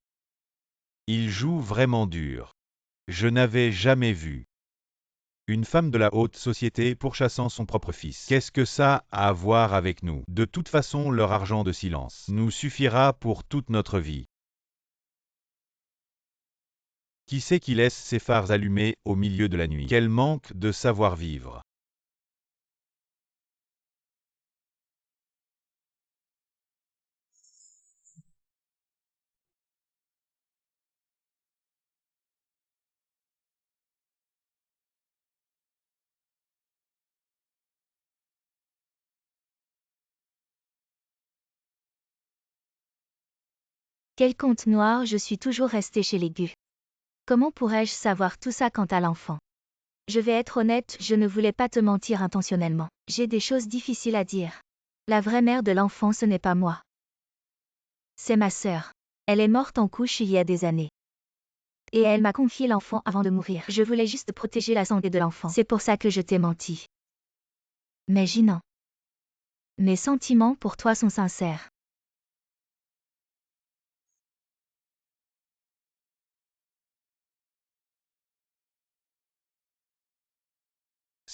Il joue vraiment dur. Je n'avais jamais vu une femme de la haute société pourchassant son propre fils. Qu'est-ce que ça a à voir avec nous? De toute façon, leur argent de silence nous suffira pour toute notre vie. Qui c'est qui laisse ses phares allumés au milieu de la nuit? Quel manque de savoir-vivre! Quel compte noir, je suis toujours restée chez les Gu. Comment pourrais-je savoir tout ça quant à l'enfant? Je vais être honnête, je ne voulais pas te mentir intentionnellement. J'ai des choses difficiles à dire. La vraie mère de l'enfant, ce n'est pas moi. C'est ma sœur. Elle est morte en couche il y a des années. Et elle m'a confié l'enfant avant de mourir. Je voulais juste protéger la santé de l'enfant. C'est pour ça que je t'ai menti. Mais Jinan, mes sentiments pour toi sont sincères.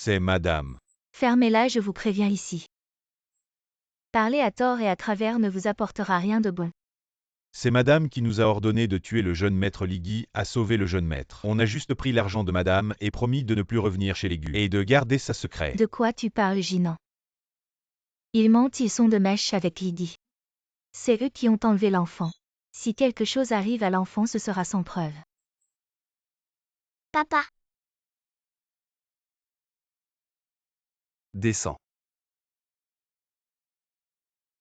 C'est madame. Fermez-la, je vous préviens ici. Parler à tort et à travers ne vous apportera rien de bon. C'est madame qui nous a ordonné de tuer le jeune maître Ligui, a sauvé le jeune maître. On a juste pris l'argent de madame et promis de ne plus revenir chez les Gu et de garder ça secret. De quoi tu parles, Jinan? Ils mentent, ils sont de mèche avec Lydie. C'est eux qui ont enlevé l'enfant. Si quelque chose arrive à l'enfant, ce sera sans preuve. Papa, Descends.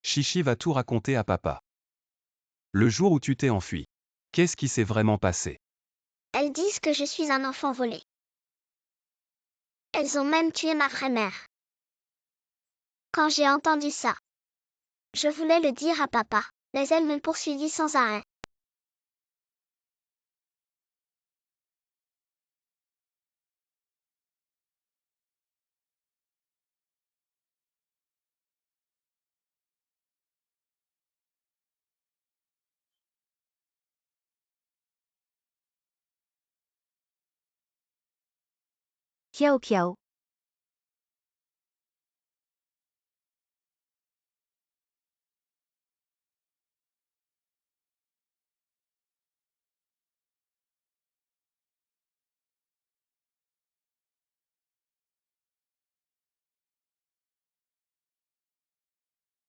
Chichi va tout raconter à papa. Le jour où tu t'es enfui. Qu'est-ce qui s'est vraiment passé? elles disent que je suis un enfant volé. Elles ont même tué ma vraie mère. Quand j'ai entendu ça, je voulais le dire à papa, mais elle me poursuivit sans arrêt. Kiao Kiao.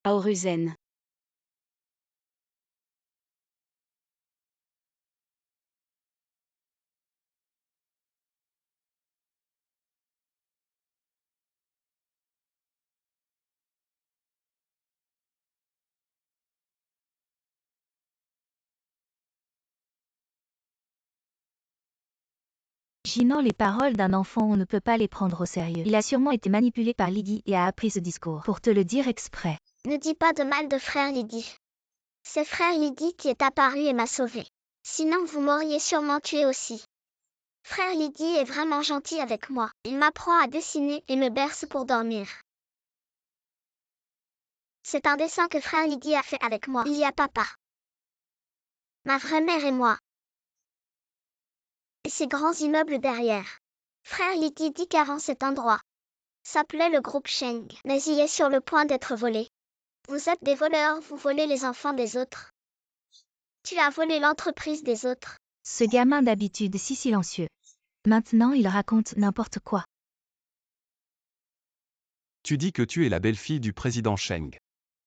Aoruzen. Jinan, les paroles d'un enfant, on ne peut pas les prendre au sérieux. Il a sûrement été manipulé par Lydie et a appris ce discours. Pour te le dire exprès. Ne dis pas de mal de frère Lydie. C'est frère Lydie qui est apparu et m'a sauvé. Sinon vous m'auriez sûrement tué aussi. Frère Lydie est vraiment gentil avec moi. Il m'apprend à dessiner et me berce pour dormir. C'est un dessin que frère Lydie a fait avec moi. Il y a papa, ma vraie mère et moi. Et ces grands immeubles derrière. Frère Lydie dit qu'avant cet endroit s'appelait le groupe Sheng, mais il est sur le point d'être volé. Vous êtes des voleurs, vous volez les enfants des autres. Tu as volé l'entreprise des autres. Ce gamin d'habitude si silencieux. Maintenant, il raconte n'importe quoi. Tu dis que tu es la belle-fille du président Sheng.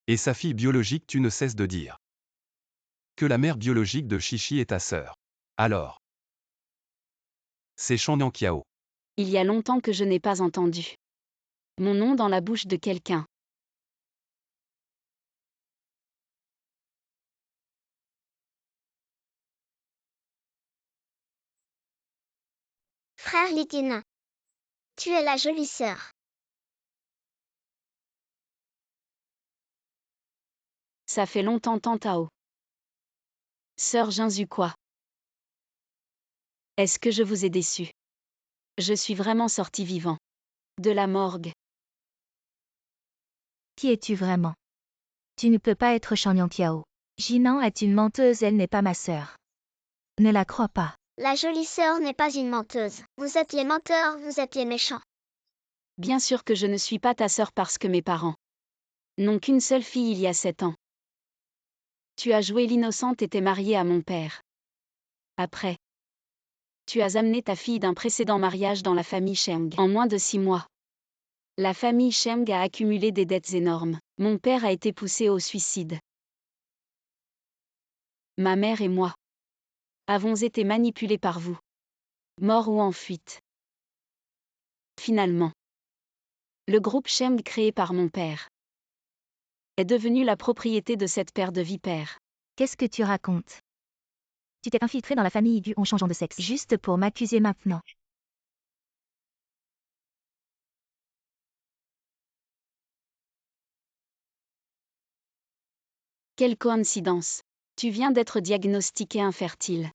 Et sa fille biologique, tu ne cesses de dire que la mère biologique de Chichi est ta sœur. Alors, c'est Shanyan Kiao. Il y a longtemps que je n'ai pas entendu mon nom dans la bouche de quelqu'un. Frère Lydie nain. Tu es la jolie sœur. Ça fait longtemps Tao. Sœur Jinzu quoi? Est-ce que je vous ai déçu? Je suis vraiment sorti vivant. De la morgue. Qui es-tu vraiment? Tu ne peux pas être Shang-Tiao. Jinan est une menteuse, elle n'est pas ma sœur. Ne la crois pas. La jolie sœur n'est pas une menteuse. Vous êtes les menteurs, vous êtes les méchants. Bien sûr que je ne suis pas ta sœur parce que mes parents n'ont qu'une seule fille il y a 7 ans. Tu as joué l'innocente et t'es mariée à mon père. Après, tu as amené ta fille d'un précédent mariage dans la famille Sheng. En moins de 6 mois, la famille Sheng a accumulé des dettes énormes. Mon père a été poussé au suicide. Ma mère et moi avons été manipulés par vous. Morts ou en fuite. Finalement, le groupe Sheng créé par mon père est devenu la propriété de cette paire de vipères. Qu'est-ce que tu racontes? Tu t'es infiltré dans la famille Gu en changeant de sexe, juste pour m'accuser maintenant. Quelle coïncidence. Tu viens d'être diagnostiqué infertile.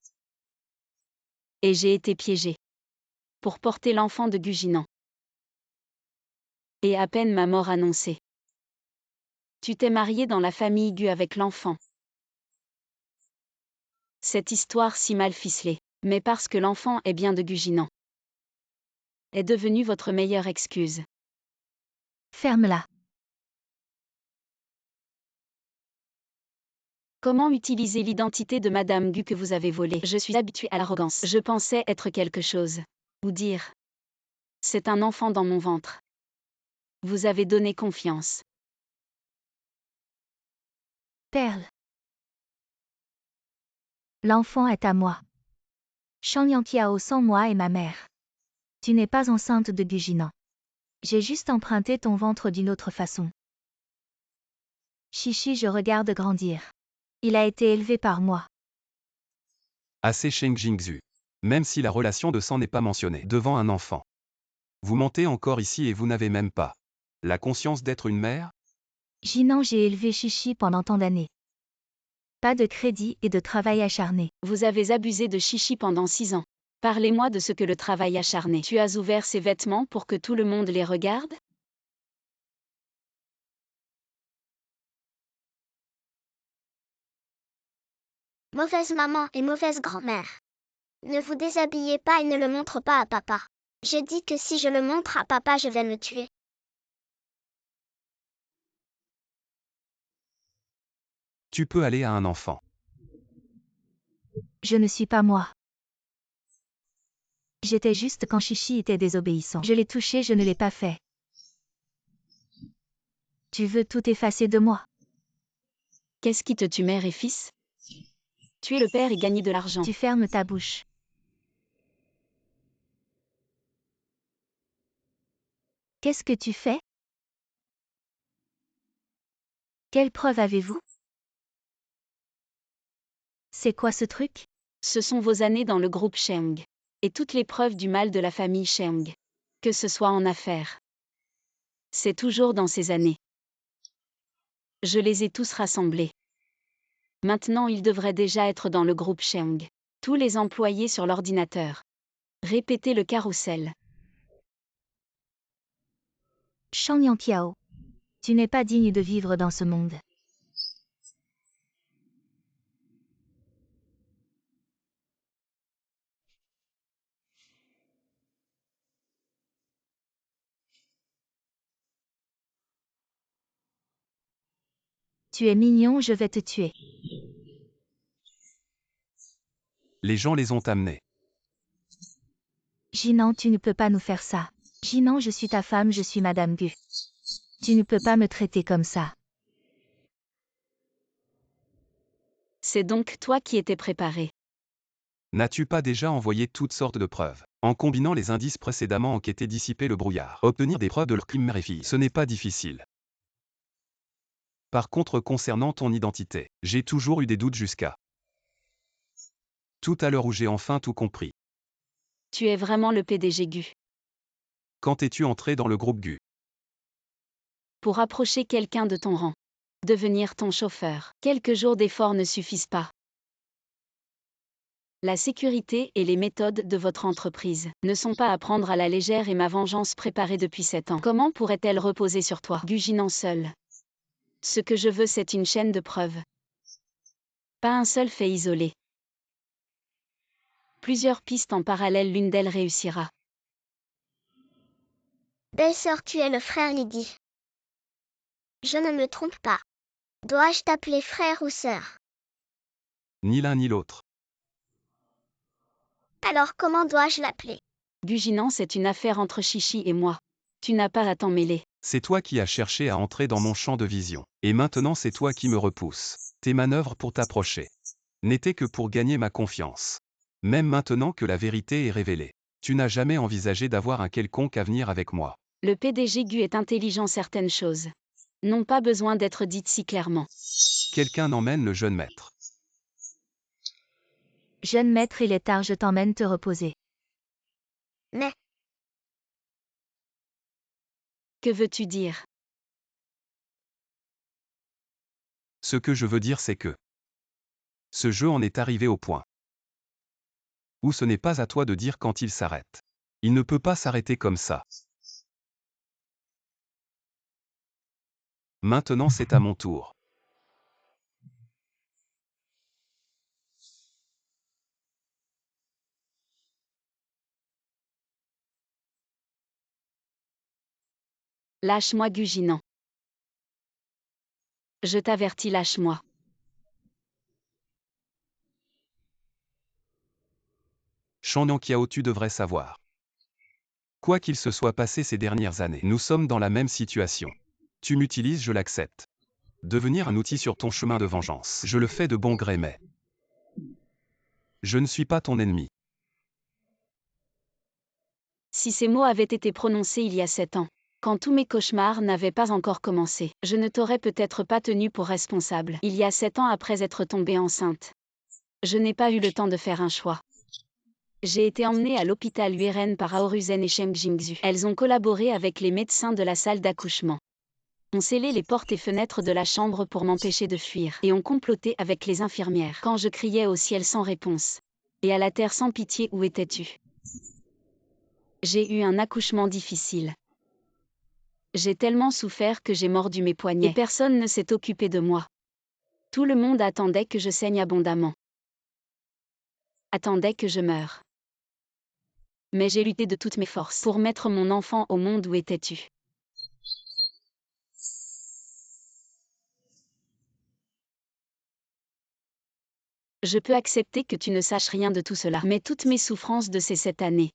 Et j'ai été piégée pour porter l'enfant de Gu Jinan. Et à peine ma mort annoncée, tu t'es marié dans la famille Gu avec l'enfant. Cette histoire si mal ficelée, mais parce que l'enfant est bien de Gu Jinan, est devenue votre meilleure excuse. Ferme-la. Comment utiliser l'identité de Madame Gu que vous avez volée? Je suis habituée à l'arrogance. Je pensais être quelque chose. Ou dire. C'est un enfant dans mon ventre. Vous avez donné confiance. Perle. L'enfant est à moi. Shang-Tiao sans moi et ma mère. Tu n'es pas enceinte de Gu Jinan. J'ai juste emprunté ton ventre d'une autre façon. Chichi, je regarde grandir. Il a été élevé par moi. Assez Sheng Jingzhu. Même si la relation de sang n'est pas mentionnée devant un enfant. Vous mentez encore ici et vous n'avez même pas la conscience d'être une mère? Jinan, j'ai élevé Chichi pendant tant d'années. Pas de crédit et de travail acharné. Vous avez abusé de Chichi pendant 6 ans. Parlez-moi de ce que le travail acharné. Tu as ouvert ses vêtements pour que tout le monde les regarde? Mauvaise maman et mauvaise grand-mère. Ne vous déshabillez pas et ne le montre pas à papa. J'ai dit que si je le montre à papa, je vais me tuer. Tu peux aller à un enfant. Je ne suis pas moi. J'étais juste quand Chichi était désobéissant. Je l'ai touché, je ne l'ai pas fait. Tu veux tout effacer de moi? Qu'est-ce qui te tue, mère et fils? Tuer le père et gagner de l'argent. Tu fermes ta bouche. Qu'est-ce que tu fais? Quelle preuve avez-vous? C'est quoi ce truc? Ce sont vos années dans le groupe Sheng. Et toutes les preuves du mal de la famille Sheng. Que ce soit en affaires. C'est toujours dans ces années. Je les ai tous rassemblés. Maintenant ils devraient déjà être dans le groupe Sheng. Tous les employés sur l'ordinateur. Répétez le carrousel. Shang-Tiao. Tu n'es pas digne de vivre dans ce monde. Tu es mignon, je vais te tuer. Les gens les ont amenés. Jinan, tu ne peux pas nous faire ça. Jinan, je suis ta femme, je suis Madame Gu. Tu ne peux pas me traiter comme ça. C'est donc toi qui étais préparé. N'as-tu pas déjà envoyé toutes sortes de preuves? En combinant les indices précédemment enquêtés, dissiper le brouillard. Obtenir des preuves de leur crime mère et fille, ce n'est pas difficile. Par contre, concernant ton identité, j'ai toujours eu des doutes jusqu'à tout à l'heure où j'ai enfin tout compris. Tu es vraiment le PDG Gu. Quand es-tu entré dans le groupe GU? Pour approcher quelqu'un de ton rang. Devenir ton chauffeur. Quelques jours d'efforts ne suffisent pas. La sécurité et les méthodes de votre entreprise ne sont pas à prendre à la légère et ma vengeance préparée depuis 7 ans. Comment pourrait-elle reposer sur toi, Guginan seul? Ce que je veux, c'est une chaîne de preuves. Pas un seul fait isolé. Plusieurs pistes en parallèle, l'une d'elles réussira. Belle-sœur, tu es le frère Lydie. Je ne me trompe pas. Dois-je t'appeler frère ou sœur? Ni l'un ni l'autre. Alors comment dois-je l'appeler? Guginan, c'est une affaire entre Chichi et moi. Tu n'as pas à t'en mêler. C'est toi qui as cherché à entrer dans mon champ de vision. Et maintenant c'est toi qui me repousses. Tes manœuvres pour t'approcher n'étaient que pour gagner ma confiance. Même maintenant que la vérité est révélée, tu n'as jamais envisagé d'avoir un quelconque avenir avec moi. Le PDG GU est intelligent, certaines choses n'ont pas besoin d'être dites si clairement. Quelqu'un emmène le jeune maître. Jeune maître, il est tard, je t'emmène te reposer. Mais, Que veux-tu dire? Ce que je veux dire c'est que ce jeu en est arrivé au point où ce n'est pas à toi de dire quand il s'arrête. Il ne peut pas s'arrêter comme ça. Maintenant c'est à mon tour. Lâche-moi, Guginan. Je t'avertis, lâche-moi. Shanyankiao, tu devrais savoir. Quoi qu'il se soit passé ces dernières années, nous sommes dans la même situation. Tu m'utilises, je l'accepte. Devenir un outil sur ton chemin de vengeance. Je le fais de bon gré, mais je ne suis pas ton ennemi. Si ces mots avaient été prononcés il y a 7 ans, quand tous mes cauchemars n'avaient pas encore commencé, je ne t'aurais peut-être pas tenu pour responsable. Il y a 7 ans après être tombée enceinte. Je n'ai pas eu le temps de faire un choix. J'ai été emmenée à l'hôpital Hueren par Aoruzen et Cheng Jingzhu. Elles ont collaboré avec les médecins de la salle d'accouchement. On scellé les portes et fenêtres de la chambre pour m'empêcher de fuir, et ont comploté avec les infirmières. Quand je criais au ciel sans réponse, et à la terre sans pitié, où étais-tu? J'ai eu un accouchement difficile. J'ai tellement souffert que j'ai mordu mes poignets. Et personne ne s'est occupé de moi. Tout le monde attendait que je saigne abondamment. Attendait que je meure. Mais j'ai lutté de toutes mes forces pour mettre mon enfant au monde. Où étais-tu? Je peux accepter que tu ne saches rien de tout cela, mais toutes mes souffrances de ces 7 années.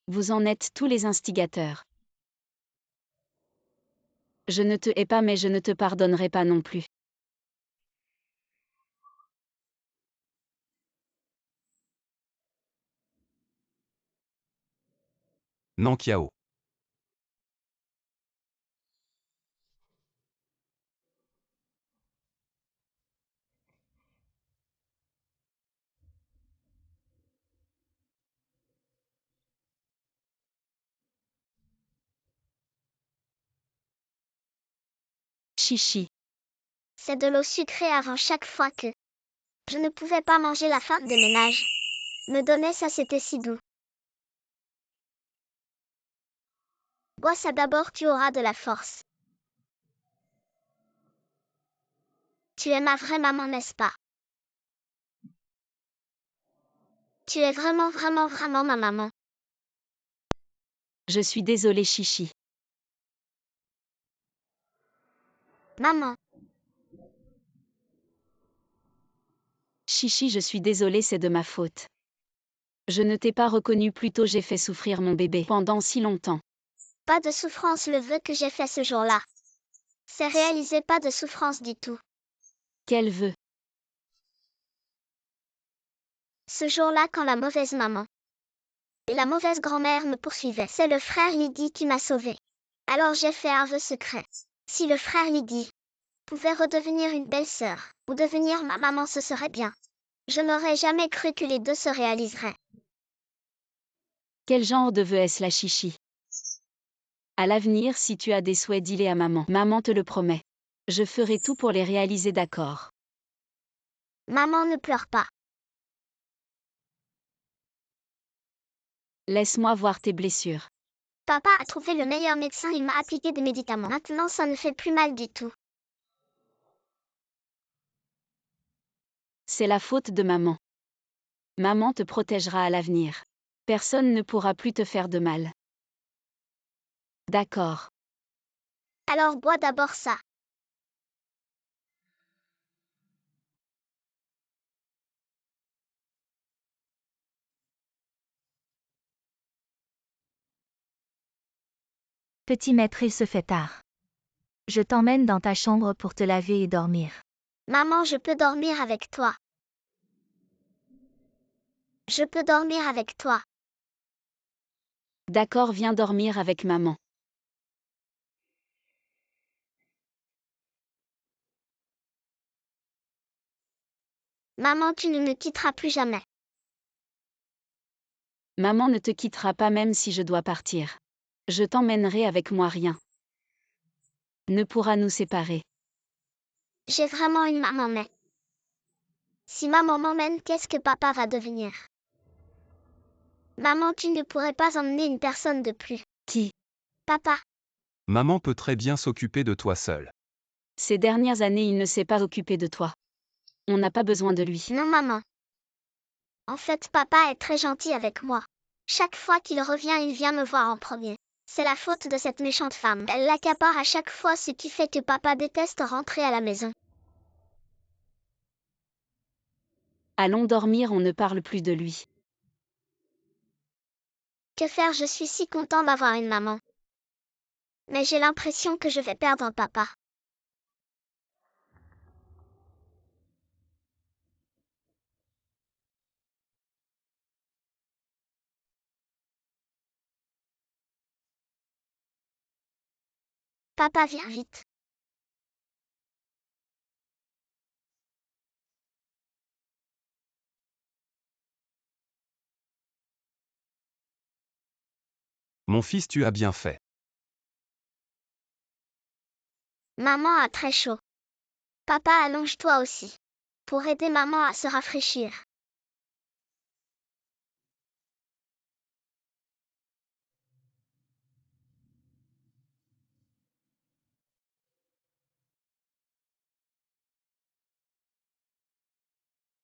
Vous en êtes tous les instigateurs. Je ne te hais pas, mais je ne te pardonnerai pas non plus. Nankiao. Chichi. c'est de l'eau sucrée avant chaque fois que je ne pouvais pas manger. La femme de ménage me donnait ça, c'était si doux. Bois ça d'abord, tu auras de la force. Tu es ma vraie maman, n'est-ce pas? Tu es vraiment, vraiment, vraiment ma maman. Je suis désolée, Chichi. Maman, Chichi, je suis désolée, c'est de ma faute. Je ne t'ai pas reconnu, plus tôt j'ai fait souffrir mon bébé pendant si longtemps. pas de souffrance, le vœu que j'ai fait ce jour-là. C'est réalisé, pas de souffrance du tout. Quel vœu? Ce jour-là, quand la mauvaise maman et la mauvaise grand-mère me poursuivaient, c'est le frère Lydie qui m'a sauvée. Alors j'ai fait un vœu secret. Si le frère Lydie pouvait redevenir une belle-sœur ou devenir ma maman, ce serait bien. Je n'aurais jamais cru que les deux se réaliseraient. Quel genre de vœu est-ce, la Chichi? À l'avenir, si tu as des souhaits, dis-les à maman. Maman te le promet. Je ferai tout pour les réaliser, d'accord? Maman, ne pleure pas. Laisse-moi voir tes blessures. Papa a trouvé le meilleur médecin, il m'a appliqué des médicaments. Maintenant, ça ne fait plus mal du tout. C'est la faute de maman. Maman te protégera à l'avenir. Personne ne pourra plus te faire de mal. D'accord. Alors bois d'abord ça. Petit maître, il se fait tard. Je t'emmène dans ta chambre pour te laver et dormir. Maman, je peux dormir avec toi. Je peux dormir avec toi. D'accord, viens dormir avec maman. Maman, tu ne me quitteras plus jamais. Maman ne te quittera pas même si je dois partir. Je t'emmènerai avec moi, rien ne pourra nous séparer. J'ai vraiment une maman, mais si maman m'emmène, qu'est-ce que papa va devenir? Maman, tu ne pourrais pas emmener une personne de plus. Qui? Papa, Maman peut très bien s'occuper de toi seule. Ces dernières années, il ne s'est pas occupé de toi. On n'a pas besoin de lui. non maman. En fait, papa est très gentil avec moi. Chaque fois qu'il revient, il vient me voir en premier. C'est la faute de cette méchante femme. Elle l'accapare à chaque fois, ce qui fait que papa déteste rentrer à la maison. Allons dormir, on ne parle plus de lui. Que faire? Je suis si content d'avoir une maman. Mais j'ai l'impression que je vais perdre un papa. Papa, viens vite. Mon fils, tu as bien fait. Maman a très chaud. Papa, allonge-toi aussi. Pour aider maman à se rafraîchir.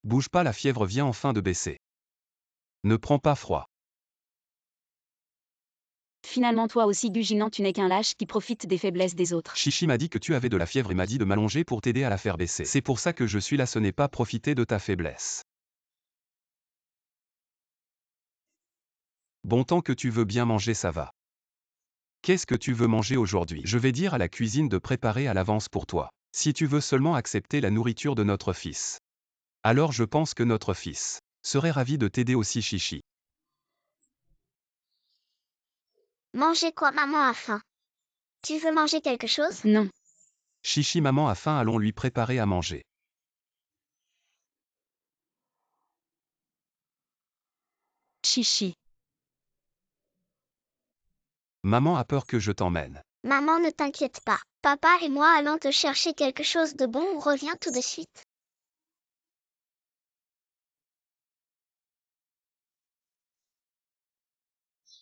Bouge pas, la fièvre vient enfin de baisser. Ne prends pas froid. Finalement, toi aussi, Guginan, tu n'es qu'un lâche qui profite des faiblesses des autres. Chichi m'a dit que tu avais de la fièvre et m'a dit de m'allonger pour t'aider à la faire baisser. C'est pour ça que je suis là, ce n'est pas profiter de ta faiblesse. Bon, tant que tu veux bien manger, ça va. Qu'est-ce que tu veux manger aujourd'hui? Je vais dire à la cuisine de préparer à l'avance pour toi. Si tu veux seulement accepter la nourriture de notre fils. Alors je pense que notre fils serait ravi de t'aider aussi, Chichi. Manger quoi? Maman a faim. Tu veux manger quelque chose? Non. Chichi, maman a faim, allons lui préparer à manger. Chichi. Maman a peur que je t'emmène. Maman, ne t'inquiète pas. Papa et moi allons te chercher quelque chose de bon, on revient tout de suite.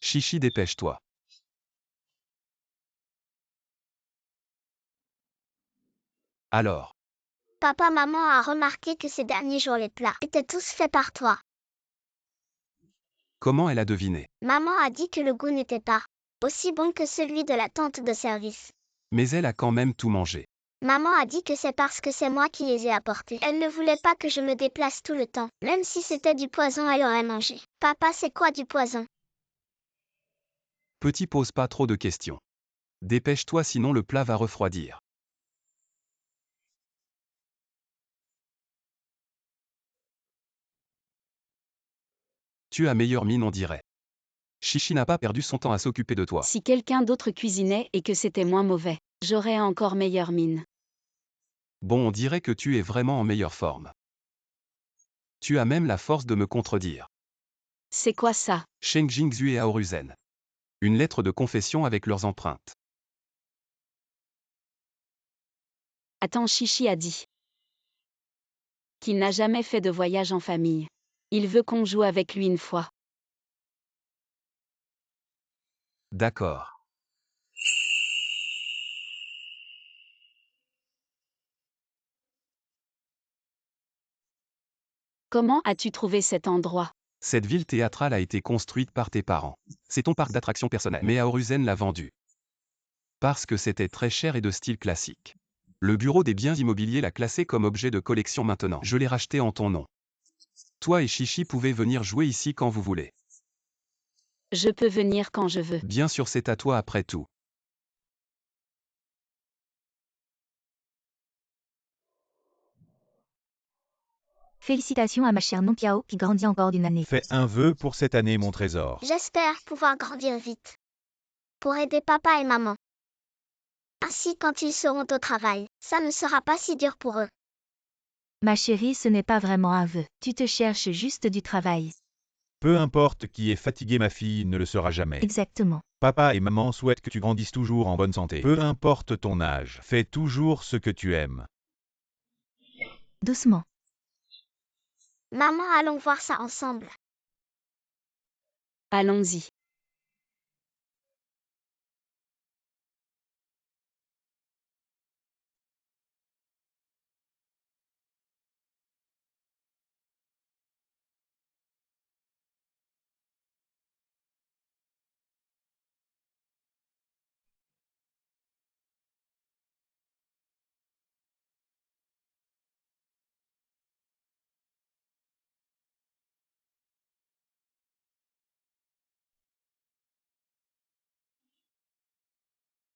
Chichi, dépêche-toi. Alors, Papa, maman a remarqué que ces derniers jours les plats étaient tous faits par toi. comment elle a deviné? Maman a dit que le goût n'était pas aussi bon que celui de la tante de service. Mais elle a quand même tout mangé. Maman a dit que c'est parce que c'est moi qui les ai apportés. Elle ne voulait pas que je me déplace tout le temps. Même si c'était du poison, elle aurait mangé. Papa, c'est quoi du poison? Petit, pose pas trop de questions. Dépêche-toi, sinon le plat va refroidir. Tu as meilleure mine, on dirait. Chichi n'a pas perdu son temps à s'occuper de toi. Si quelqu'un d'autre cuisinait et que c'était moins mauvais, j'aurais encore meilleure mine. Bon, on dirait que tu es vraiment en meilleure forme. Tu as même la force de me contredire. C'est quoi ça? Sheng Jingzhu et Aoruzen. Une lettre de confession avec leurs empreintes. Attends, Chichi a dit qu'il n'a jamais fait de voyage en famille. Il veut qu'on joue avec lui une fois. D'accord. Comment as-tu trouvé cet endroit? Cette ville théâtrale a été construite par tes parents. C'est ton parc d'attractions personnel. Mais Aoruzen l'a vendu. Parce que c'était très cher et de style classique. Le bureau des biens immobiliers l'a classé comme objet de collection maintenant. Je l'ai racheté en ton nom. Toi et Chichi pouvez venir jouer ici quand vous voulez. Je peux venir quand je veux. Bien sûr, c'est à toi après tout. Félicitations à ma chère Nonkiao qui grandit encore d'une année. Fais un vœu pour cette année, mon trésor. J'espère pouvoir grandir vite. Pour aider papa et maman. Ainsi, quand ils seront au travail, ça ne sera pas si dur pour eux. Ma chérie, ce n'est pas vraiment un vœu. Tu te cherches juste du travail. Peu importe qui est fatigué, ma fille ne le sera jamais. Exactement. Papa et maman souhaitent que tu grandisses toujours en bonne santé. Peu importe ton âge, fais toujours ce que tu aimes. Doucement. Maman, allons voir ça ensemble. Allons-y.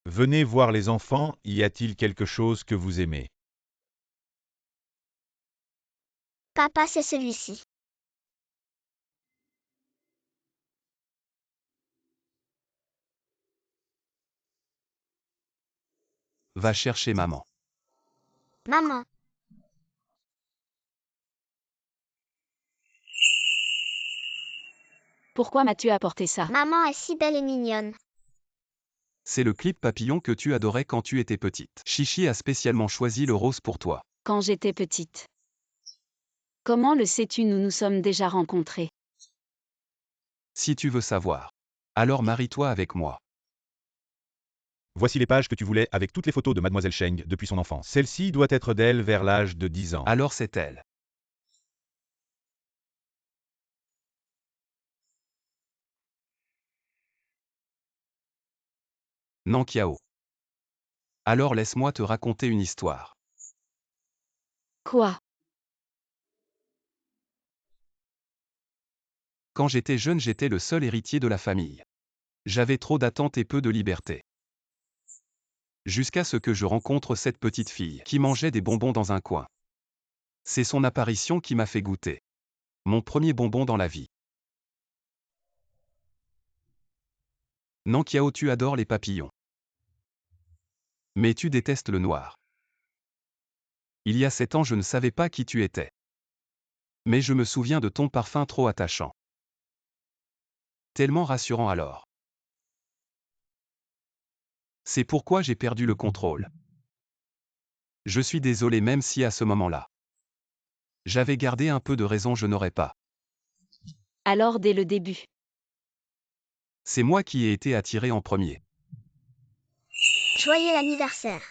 Venez voir les enfants, y a-t-il quelque chose que vous aimez? Papa, c'est celui-ci. Va chercher maman. Maman, Pourquoi m'as-tu apporté ça? maman est si belle et mignonne. C'est le clip papillon que tu adorais quand tu étais petite. Chichi a spécialement choisi le rose pour toi. Quand j'étais petite. Comment le sais-tu? Nous nous sommes déjà rencontrés. Si tu veux savoir. Alors marie-toi avec moi. Voici les pages que tu voulais avec toutes les photos de Mademoiselle Cheng depuis son enfance. Celle-ci doit être d'elle vers l'âge de 10 ans. Alors c'est elle. Nankiao. Alors laisse-moi te raconter une histoire. Quoi? Quand j'étais jeune, j'étais le seul héritier de la famille. J'avais trop d'attentes et peu de liberté. Jusqu'à ce que je rencontre cette petite fille qui mangeait des bonbons dans un coin. C'est son apparition qui m'a fait goûter. Mon premier bonbon dans la vie. Nankiao, tu adores les papillons. Mais tu détestes le noir. Il y a 7 ans, je ne savais pas qui tu étais. Mais je me souviens de ton parfum trop attachant. Tellement rassurant alors. C'est pourquoi j'ai perdu le contrôle. Je suis désolé, même si à ce moment-là, j'avais gardé un peu de raison, je n'aurais pas. Alors dès le début. C'est moi qui ai été attiré en premier. Joyeux anniversaire.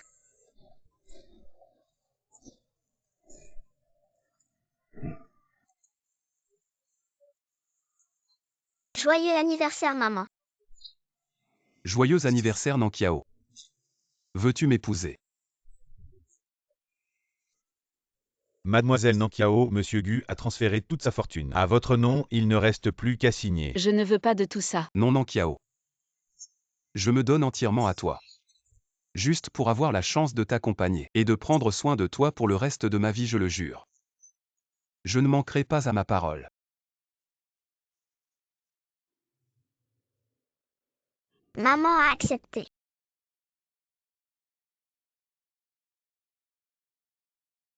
Joyeux anniversaire, maman. Joyeux anniversaire Nankiao. Veux-tu m'épouser? Mademoiselle Nankiao, Monsieur Gu a transféré toute sa fortune. À votre nom, il ne reste plus qu'à signer. Je ne veux pas de tout ça. Non Nankiao. Je me donne entièrement à toi. Juste pour avoir la chance de t'accompagner et de prendre soin de toi pour le reste de ma vie, je le jure. Je ne manquerai pas à ma parole. Maman a accepté.